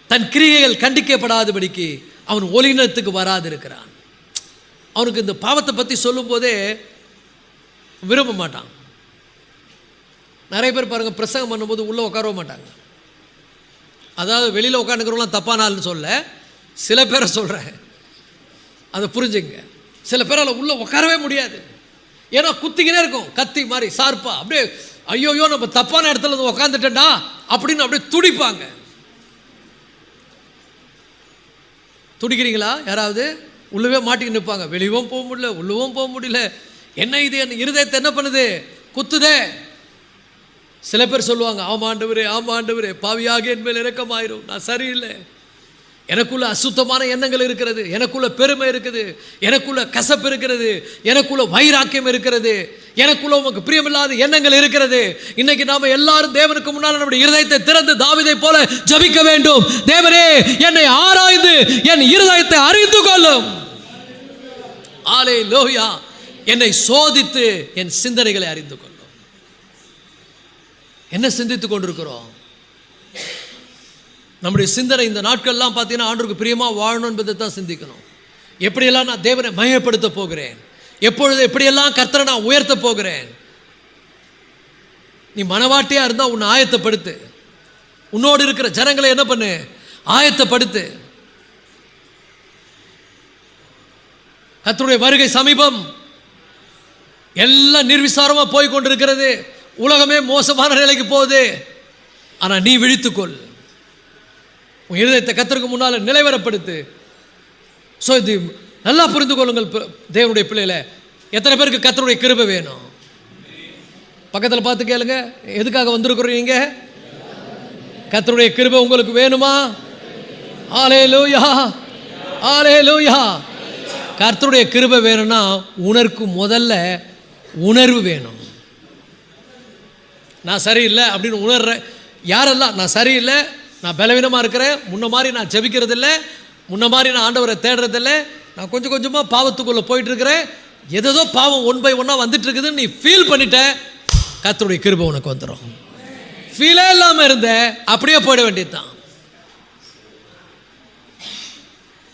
தன் கிரியைகள் கண்டிக்கப்படாதபடிக்கு அவன் ஒளியினத்துக்கு வராது இருக்கிறான். அவனுக்கு இந்த பாவத்தை பற்றி சொல்லும் போதே விரும்ப மாட்டான். நிறைய பேர் பாருங்க, பிரசங்கம் பண்ணும்போது உள்ளே உட்காரவே மாட்டாங்க. அதாவது வெளியில் உட்காந்துக்கிறவங்களாம் தப்பான ஆள்னு சொல்ல, சில பேரை சொல்கிறேன், அதை புரிஞ்சுங்க. சில பேரால் உள்ளே உட்காரவே முடியாது. ஏன்னா குத்திக்கினே இருக்கும், கத்தி மாதிரி சார்பா. அப்படியே ஐயோயோ நம்ம தப்பான இடத்துல வந்து உட்காந்துட்டேன்டா அப்படின்னு அப்படியே துடிப்பாங்க. துடிக்கிறீங்களா? யாராவது உள்ளவே மாட்டிக்கிட்டு நிற்பாங்க, வெளியவும் போக முடியல, உள்ளவும் போக முடியல. என்ன இது, என் இருதயத்தை என்ன பண்ணுது, குத்துதே. சில பேர் சொல்லுவாங்க, ஆமா ஆண்டவரே, ஆமா ஆண்டவரே, பாவியாக என் மேல் இரக்கமாயிரும், நான் சரியில்லை, எனக்குள்ள அசுத்தமான எண்ணங்கள் இருக்கிறது, எனக்குள்ள பெருமை இருக்குது, எனக்குள்ள கசப்பு இருக்கிறது, எனக்குள்ள வைராக்கியம் இருக்கிறது, எனக்குள்ள உமக்கு பிரியமில்லாத எண்ணங்கள் இருக்கிறது. இன்னைக்கு நாம எல்லாரும் தேவனுக்கு முன்னால் நம்முடைய இருதயத்தை திறந்து தாவீதை போல ஜெபிக்க வேண்டும். தேவனே, என்னை ஆராய்ந்து என் இருதயத்தை அறிந்து கொள்ளும். அல்லேலூயா. என்னை சோதித்து என் சிந்தனைகளை அறிந்து கொள்ளும். என்ன சிந்தித்துக் கொண்டிருக்கிறோம்? நம்முடைய சிந்தனை இந்த நாட்கள்லாம் பார்த்தீங்கன்னா ஆண்டவருக்கு பிரியமாக வாழணும் என்பதை தான் சிந்திக்கணும். எப்படியெல்லாம் நான் தேவனை மகிமைப்படுத்த போகிறேன், எப்பொழுது எப்படியெல்லாம் கர்த்தரை நான் உயர்த்த போகிறேன். நீ மனவாட்டியாக இருந்தால் உன்னை ஆயத்தப்படுத்து. உன்னோடு இருக்கிற ஜனங்களை என்ன பண்ணு, ஆயத்தப்படுத்து. கர்த்தருடைய வருகை சமீபம். எல்லாம் நிர்விசாரமாக போய் கொண்டிருக்கிறது. உலகமே மோசமான நிலைக்கு போகுது. ஆனால் நீ விழித்துக்கொள், உன் இருதயத்தை கர்த்தருக்கு முன்னால் நிலைவரப்படுத்து. ஸோ இது நல்லா புரிந்து கொள்ளுங்கள் தேவனுடைய பிள்ளைகளை. எத்தனை பேருக்கு கர்த்தருடைய கிருபை வேணும்? பக்கத்தில் பார்த்து கேளுங்க, எதுக்காக வந்திருக்கிறீங்க? கர்த்தருடைய கிருபை உங்களுக்கு வேணுமா? அல்லேலூயா, அல்லேலூயா. கர்த்தருடைய கிருபை வேணும்னா உனக்கு முதல்ல உணர்வு வேணும். நான் சரியில்லை அப்படின்னு உணர்ற யாரெல்லாம், நான் சரியில்லை, நான் பலவீனமாக இருக்கிறேன், முன்ன மாதிரி நான் ஜெபிக்கிறதில்லை, முன்ன மாதிரி நான் ஆண்டவரை தேடுறதில்லை, நான் கொஞ்சம் கொஞ்சமாக பாவத்துக்குள்ளே போயிட்டுருக்கிறேன், ஏதோ பாவம் ஒன் பை ஒன்னாக வந்துட்டு இருக்குதுன்னு நீ ஃபீல் பண்ணிட்ட, கர்த்தருடைய கிருபை உனக்கு வந்துடும். ஃபீலே இல்லாமல் இருந்த அப்படியே போயிட வேண்டியது தான்.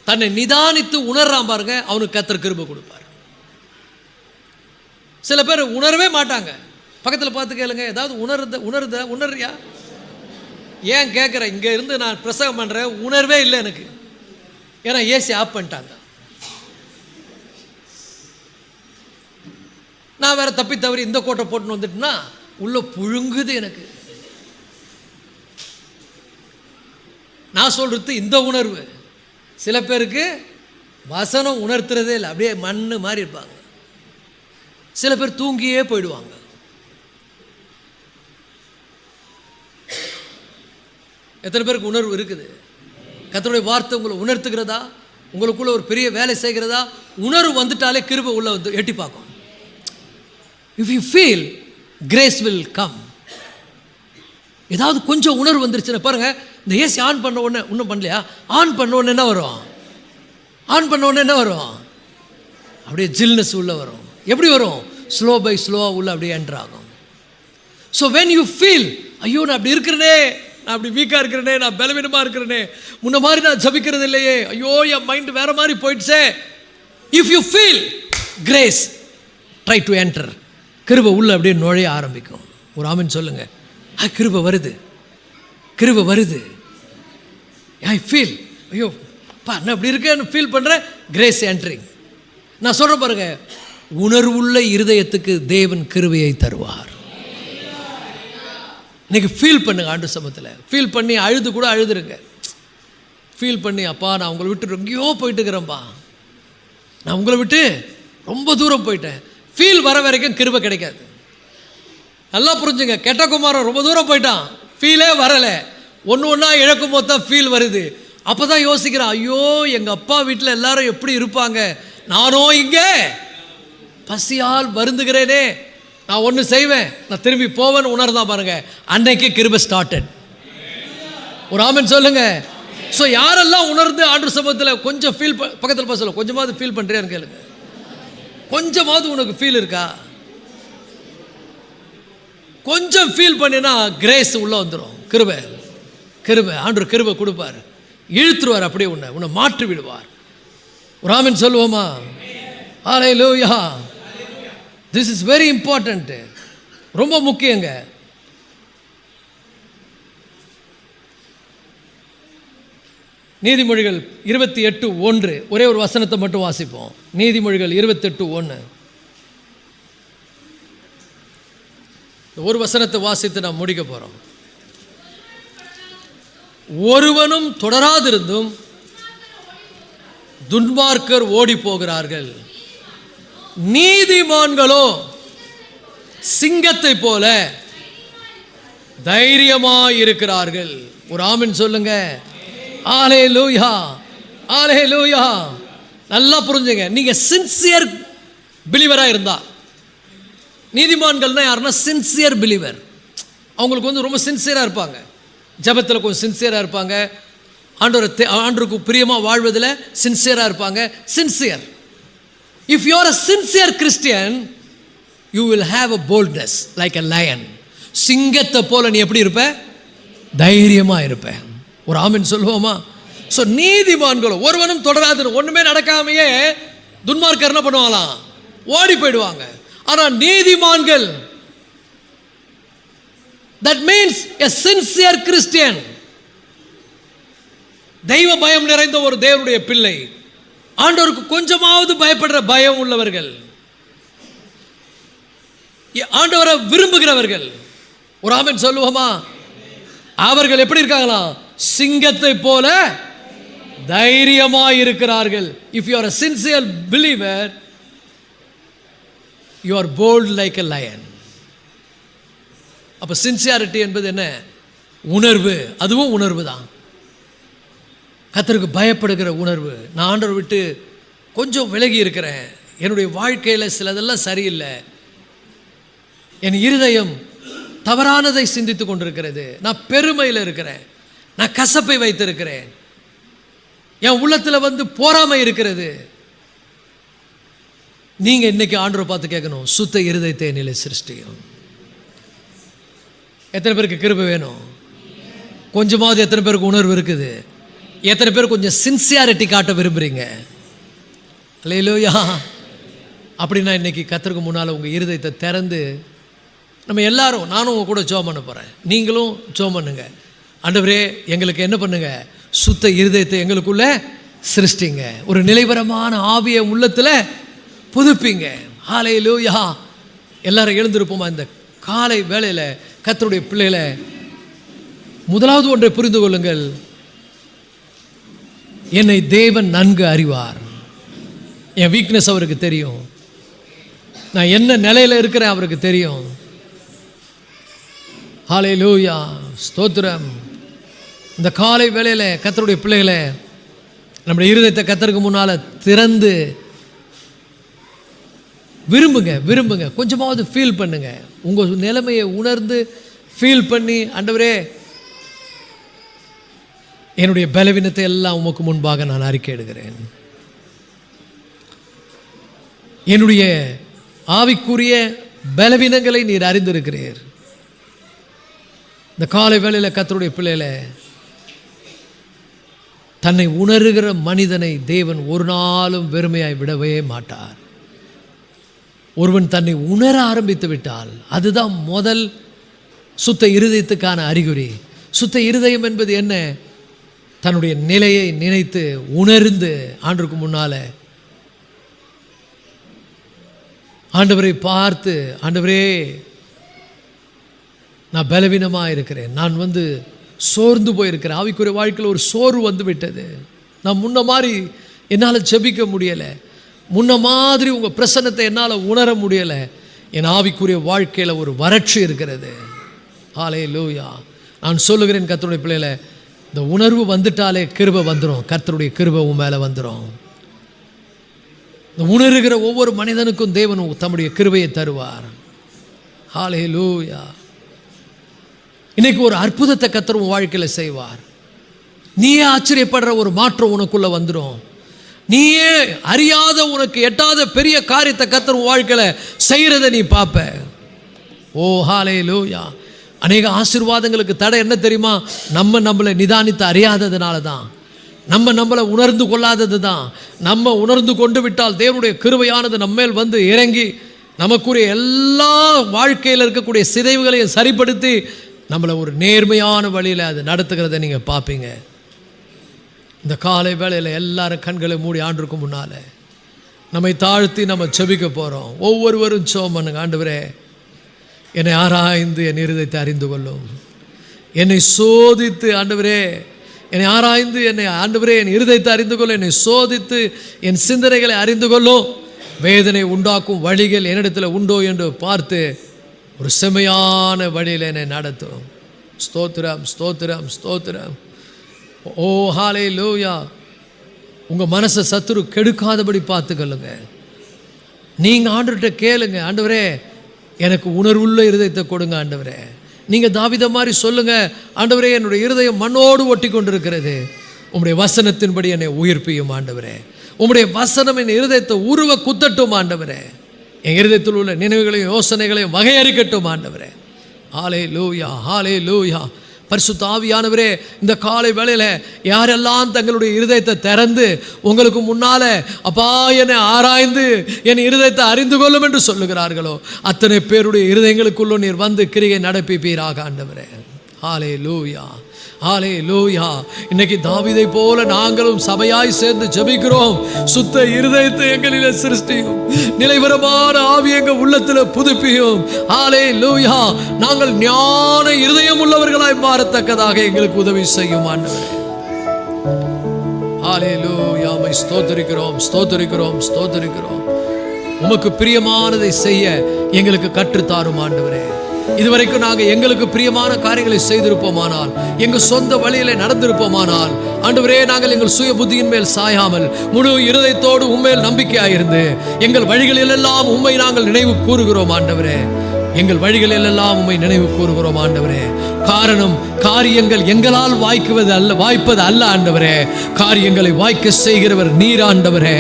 தன்னை நிதானித்து உணர்றான் பாருங்க, அவனுக்கு கர்த்தர் கிருபை கொடுப்பார். சில பேர் உணரவே மாட்டாங்க. பக்கத்தில் பார்த்து கேளுங்க, ஏதாவது உணர்றியா? ஏன் கேட்குற? இங்கே இருந்து நான் பிரசங்கம் பண்ணுறேன், உணர்வே இல்லை எனக்கு. ஏன்னா ஏசி ஆஃப் பண்ணிட்டாங்க. நான் வேற தப்பி தவறி இந்த கோட்டை போட்டுன்னு வந்துட்டுனா உள்ள புழுங்குது எனக்கு. நான் சொல்றது இந்த உணர்வு. சில பேருக்கு வசனம் உணர்த்துறதே இல்லை, அப்படியே மண்ணு மாதிரி இருப்பாங்க. சில பேர் தூங்கியே போயிடுவாங்க. எத்தனை பேருக்கு உணர்வு இருக்குது? கர்த்தருடைய வார்த்தை உங்களை உணர்த்துகிறதா? உங்களுக்குள்ள ஒரு பெரிய வேலை செய்கிறதா உணர்வு வந்துட்டாலே கிருபை உள்ள வந்து எட்டி பார்க்கும். If you feel, grace will come. ஏதாவது கொஞ்சம் உணர்வு வந்துருச்சுன்னா பாருங்கள், இந்த ஏசி ஆன் பண்ண உடனே இன்னும் பண்ணலையா, ஆன் பண்ண உடனே என்ன வரும்? ஆன் பண்ண உடனே என்ன வரும்? அப்படியே ஜில்னஸ் உள்ள வரும். எப்படி வரும்? ஸ்லோ பை ஸ்லோவாக உள்ள அப்படியே என்டர் ஆகும். ஸோ வென் யூ ஃபீல், ஐயோ நான் அப்படி இருக்கிறேனே, நான் அப்படி வீக்காக இருக்கிறேனே, நான் பலவீனமாக இருக்கிறேனே, முன்ன மாதிரி நான் ஜபிக்கிறது இல்லையே, ஐயோ என் மைண்டு வேறு மாதிரி போயிடுச்சே. If you feel grace, try to enter. கிருபை உள்ள அப்படியே நுழைய ஆரம்பிக்கும். ஒரு ஆமென் சொல்லுங்க. கிருபை வருது, கிருபை வருது. ஐ ஃபீல், ஐயோ பா நான் அப்படி இருக்கேன்னு ஃபீல் பண்ணுறேன். Grace entering. நான் சொல்கிறேன் பாருங்க, உணர்வுள்ள இருதயத்துக்கு தேவன் கிருபையை தருவார். இன்னைக்கு ஃபீல் பண்ணுங்க, ஆண்டு சமத்தில் ஃபீல் பண்ணி அழுது கூட அழுதுருங்க. ஃபீல் பண்ணி, அப்பா நான் உங்களை விட்டு எங்கேயோ போயிட்டு இருக்கிறேன்ப்பா, நான் உங்களை விட்டு ரொம்ப தூரம் போயிட்டேன். ஃபீல் வர வரைக்கும் கிருபை கிடைக்காது. நல்லா புரிஞ்சுங்க. கெட்ட குமாரன் ரொம்ப தூரம் போயிட்டான், ஃபீலே வரலை. ஒன்று ஒன்றா இழக்கும் போது தான் ஃபீல் வருது. அப்போ தான் யோசிக்கிறான், ஐயோ எங்கள் அப்பா வீட்டில் எல்லாரும் எப்படி இருப்பாங்க, நானோ இங்கே பசியால் வருந்துகிறேனே, நான் ஒன்று செய்வேன், நான் திரும்பி போவேன்னு உணர்தான் பாருங்க. அன்னைக்கு கிருபை ஸ்டார்டட். ஒரு ஆமென் சொல்லுங்க. ஸோ யாரெல்லாம் உணர்ந்து ஆண்டு சமூகத்தில் கொஞ்சம் ஃபீல் பக்கத்தில் பார்த்து சொல்ல, கொஞ்சமாவது ஃபீல் பண்ணுறியான்னு கேளுங்க. கொஞ்சமாவது உனக்கு ஃபீல் இருக்கா? கொஞ்சம் ஃபீல் பண்ணினா கிரேஸ் உள்ளே வந்துடும். கிருபை, கிருபை, ஆண்டவர் கிருபை கொடுப்பார், இழுத்துருவார், அப்படியே உன்னை மாற்றி விடுவார். ஒரு ஆமென் சொல்லுவோமா? ஹல்லேலூயா. திஸ் இஸ் வெரி இம்பார்ட்டன்ட், ரொம்ப முக்கியங்க. நீதிமொழிகள் 28:1 ஒரே ஒரு வசனத்தை மட்டும் வாசிப்போம். நீதிமொழிகள் 28:1 ஒரு வசனத்தை வாசித்து நாம் முடிக்க போகிறோம். ஒருவனும் தொடராதிருந்தும் துன்மார்க்கர் ஓடி போகிறார்கள், நீதிமான்களோ சிங்கத்தை போல தைரியமாயிருக்கிறார்கள். ஒரு ஆமென் சொல்லுங்க. ஹல்லேலூயா, ஹல்லேலூயா. நல்லா புரிஞ்சுங்க. நீங்க சின்சியர் பிலீவரா இருந்தா, நீதிமான்கள்னா யாருன்னா சின்சியர் பிலீவர். அவங்களுக்கு ரொம்ப சின்சியராக இருப்பாங்க, ஜபத்தில் கொஞ்சம் சின்சியராக இருப்பாங்க, ஆண்டவருக்கு பிரியமாக வாழ்வதில் சின்சியராக இருப்பாங்க. Sincere. If you are a sincere Christian, you will have a boldness like a lion. சிங்கத்தை போல நீ எப்படி இருப்ப? தைரியமாக இருப்ப. ஒரு ஆமென் சொல்லுவோமா? ஸோ நீதிமான்களும் ஒருவனும் தொடராது, ஒன்றுமே நடக்காமையே துன்மார்க்கர் என்ன பண்ணுவாங்களாம்? ஓடி போயிடுவாங்க. ஆனால் நீதிமான்கள், that means a sincere Christian, தெய்வ பயம் நிறைந்த ஒரு தேவனுடைய பிள்ளை, ஆண்டவருக்கு கொஞ்சமாவது பயப்படுற பயம் உள்ளவர்கள், ஆண்டவரை விரும்புகிறவர்கள். ஒரு ஆமென் சொல்லுவோமா? அவர்கள் எப்படி இருக்காங்களாம்? சிங்கத்தை போல தைரியமாய் இருக்கிறார்கள். If you are a sincere believer, you are bold like a lion. அப்போ சின்சியாரிட்டி என்பது என்ன? உணர்வு. அதுவும் உணர்வு தான், கர்த்தருக்கு பயப்படுகிற உணர்வு. நான் ஆண்டவரை விட்டு கொஞ்சம் விலகி இருக்கிறேன், என்னுடைய வாழ்க்கையில் சிலதெல்லாம் சரியில்லை, என் இருதயம் தவறானதை சிந்தித்து கொண்டிருக்கிறது, நான் பெருமையில் இருக்கிறேன், நான் கசப்பை வைத்திருக்கிறேன், என் உள்ளத்தில் போராமை இருக்கிறது. நீங்கள் இன்னைக்கு ஆண்டவரை பார்த்து கேட்கணும், சுத்த இருதயத்தை நிலை சிருஷ்டியும். எத்தனை பேருக்கு கிருபை வேணும்? கொஞ்சமாவது எத்தனை பேருக்கு உணர்வு இருக்குது? எத்தனை பேர் கொஞ்சம் சின்சியாரிட்டி காட்ட விரும்புகிறீங்க? அல்லேலூயா. அப்படின்னா இன்னைக்கு கர்த்தருக்கு முன்னால் உங்கள் இருதயத்தை திறந்து நம்ம எல்லாரும், நானும் உங்கள் கூட ஜெபம் பண்ண போகிறேன், நீங்களும் ஜெபம் பண்ணுங்க. ஆண்டவரே எங்களுக்கு என்ன பண்ணுங்க? சுத்த இருதயத்தை எங்களுக்குள்ள சிருஷ்டிங்க, ஒரு நிலைவரமான ஆவியை உள்ளத்தில் புதுப்பிங்க. ஹல்லேலூயா. எல்லாரும் எழுந்திருப்போமா? இந்த காலை வேளையில் கர்த்தருடைய பிள்ளைகளை முதலாவது ஒன்றை புரிந்து கொள்ளுங்கள், என்னை தேவன் நன்கு அறிவார். என் வீக்னஸ் அவருக்கு தெரியும், நான் என்ன நிலையில் இருக்கிறேன் அவருக்கு தெரியும். ஹல்லேலூயா, ஸ்தோத்திரம். இந்த காலை வேளையில் கர்த்தருடைய பிள்ளைகளை நம்முடைய இருதயத்தை கர்த்தருக்கு முன்னால் திறந்து விரும்புங்க. கொஞ்சமாவது ஃபீல் பண்ணுங்க. உங்கள் நிலைமையை உணர்ந்து ஃபீல் பண்ணி, ஆண்டவரே என்னுடைய பலவீனத்தை எல்லாம் உமக்கு முன்பாக நான் அறிக்கையிடுகிறேன். என்னுடைய ஆவிக்குரிய பலவீனங்களை நீர் அறிந்திருக்கிறீர். இந்த காலை வேளையில் கர்த்தருடைய பிள்ளைகளை, தன்னை உணர்கிற மனிதனை தேவன் ஒரு நாளும் வெறுமையாய் விடவே மாட்டார். ஒருவன் தன்னை உணர ஆரம்பித்து விட்டால் அதுதான் முதல் சுத்த இருதயத்துக்கான அறிகுறி. சுத்த இருதயம் என்பது என்ன? தன்னுடைய நிலையை நினைத்து உணர்ந்து ஆண்டவருக்கு முன்னால ஆண்டவரை பார்த்து, ஆண்டவரே நான் பலவீனமாக இருக்கிறேன், நான் சோர்ந்து போயிருக்கிறேன், ஆவிக்குரிய வாழ்க்கையில் ஒரு சோர்வு வந்து விட்டது, நான் முன்ன மாதிரி என்னால் ஜெபிக்க முடியலை, முன்ன மாதிரி உங்கள் பிரசன்னத்தை என்னால் உணர முடியலை, என் ஆவிக்குரிய வாழ்க்கையில் ஒரு வறட்சி இருக்கிறது. ஹல்லேலூயா. நான் சொல்லுகிறேன் கர்த்தருடைய பிள்ளைகளை, இந்த உணர்வு வந்துட்டாலே கிருபை வந்துடும். கர்த்தருடைய கிருபை உன் மேலே வந்துடும். இந்த உணர்கிற ஒவ்வொரு மனிதனுக்கும் தேவன் தம்முடைய கிருபையை தருவார். ஹல்லேலூயா. இன்னைக்கு ஒரு அற்புதத்தை கர்த்தர் உன் வாழ்க்கையில் செய்வார். நீயே ஆச்சரியப்படுற ஒரு மாற்றம் உனக்குள்ளே வந்துடும். நீயே அறியாத, உனக்கு எட்டாத பெரிய காரியத்தை கர்த்தர் உன் வாழ்க்கையில் செய்கிறத நீ பார்ப்ப. ஓ ஹல்லேலூயா. அநேக ஆசீர்வாதங்களுக்கு தடை என்ன தெரியுமா? நம்மளை நிதானித்து அறியாததுனால தான், நம்மளை உணர்ந்து கொள்ளாதது தான். நம்ம உணர்ந்து கொண்டு விட்டால் தேவனுடைய கிருபையானது நம்மேல் இறங்கி நமக்குரிய எல்லா வாழ்க்கையில் இருக்கக்கூடிய சிதைவுகளையும் சரிப்படுத்தி நம்மளை ஒரு நேர்மையான வழியில் அது நடத்துகிறத நீங்கள் பார்ப்பீங்க. இந்த காலை வேளையில் எல்லாரும் கண்களை மூடி ஆண்டவருக்கு முன்னால் நம்மை தாழ்த்தி நம்ம ஜெபிக்க போகிறோம். ஒவ்வொருவரும் ஜெபம் பண்ணுங்க. ஆண்டவரே, என்னை ஆராய்ந்து என் இருதயத்தை அறிந்து கொள்ளும். என்னை சோதித்து ஆண்டவரே, என்னை ஆராய்ந்து ஆண்டவரே என் இருதயத்தை அறிந்து கொள்ளும். என்னை சோதித்து என் சிந்தனைகளை அறிந்து கொள்ளும். வேதனை உண்டாக்கும் வழிகள் என்னிடத்தில் உண்டோ என்று பார்த்து ஒரு செம்மையான வழியில் என்னை நடத்தும். ஸ்தோத்திரம், ஸ்தோத்திரம், ஸ்தோத்திரம். ஓ ஹல்லேலூயா. உங்கள் மனசை சத்துரு கெடுக்காதபடி பார்த்துக்கொள்ளுங்க. நீங்கள் ஆண்டவர்கிட்ட கேளுங்க, ஆண்டவரே எனக்கு உணர்வுள்ள இருதயத்தை கொடுங்க ஆண்டவரே. நீங்கள் தாவீது மாதிரி சொல்லுங்கள், ஆண்டவரே என்னுடைய இருதயம் மண்ணோடு ஒட்டி கொண்டிருக்கிறது, உம்முடைய வசனத்தின்படி என்னை உயிர்ப்பியும் ஆண்டவரே. உம்முடைய வசனம் என் இருதயத்தை உருவ குத்தட்டும் ஆண்டவரே. என் இருதயத்தில் உள்ள நினைவுகளையும் யோசனைகளையும் வகையறிக்கட்டும் ஆண்டவரே. ஹல்லேலூயா, ஹல்லேலூயா. பரிசுத்த ஆவியானவரே, இந்த காலை வேளையில் யாரெல்லாம் தங்களுடைய இருதயத்தை திறந்து உங்களுக்கு முன்னால் அப்பா என்னை ஆராய்ந்து என் இருதயத்தை அறிந்து கொள்ளும் என்று சொல்லுகிறார்களோ, அத்தனை பேருடைய இருதயங்களுக்குள்ள நீர் கிரியை நடப்பிப்பீராக ஆண்டவரே. ஹல்லேலூயா, ஹல்லேலூயா. இன்னைக்கு தாவீதை போல நாங்களும் சபையாய் சேர்ந்து ஜெபிக்கிறோம். சுத்த இருதயத்தை எங்களிலே சிருஷ்டியும், நிலைவரமான ஆவி எங்கள் உள்ளத்தில் புதுப்பியும். ஹல்லேலூயா. நாங்கள் ஞான இருதயம் உள்ளவர்களாய் மாறத்தக்கதாக எங்களுக்கு உதவி செய்யும் ஆண்டவரே. ஹல்லேலூயா. மை ஸ்தோத்திரிக்கிறோம், ஸ்தோத்திரிக்கிறோம், ஸ்தோத்திரிக்கிறோம். உமக்கு பிரியமானதை செய்ய எங்களுக்கு கற்றுத்தாரும் ஆண்டவரே. இதுவரைக்கும் நாங்கள் எங்களுக்கு பிரியமான காரியங்களை செய்திருப்போமானால், எங்கள் சொந்த வழியிலே நடந்திருப்போமானால், ஆண்டவரே நாங்கள் எங்கள் சுய புத்தியின் மேல் சாயாமல் முழு இருதயத்தோடு உண்மையில் நம்பிக்கையாயிருந்து எங்கள் வழிகளிலெல்லாம் உண்மை நாங்கள் நினைவு கூறுகிறோம் ஆண்டவரே. எங்கள் வழிகளிலெல்லாம் உண்மை நினைவு கூறுகிறோம் ஆண்டவரே. காரணம், காரியங்கள் எங்களால் வாய்ப்பது அல்ல ஆண்டவரே. காரியங்களை வாய்க்க செய்கிறவர் நீர் ஆண்டவரே.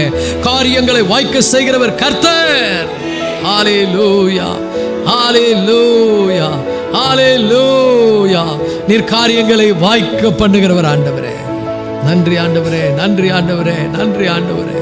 காரியங்களை வாய்க்க செய்கிறவர் கர்த்தர். ஹல்லேலூயா, ஹல்லேலூயா, ஹல்லேலூயா. நீர் காரியங்களை வாய்க்க பண்ணுகிறவர் ஆண்டவரே. நன்றி ஆண்டவரே, நன்றி ஆண்டவரே, நன்றி ஆண்டவரே.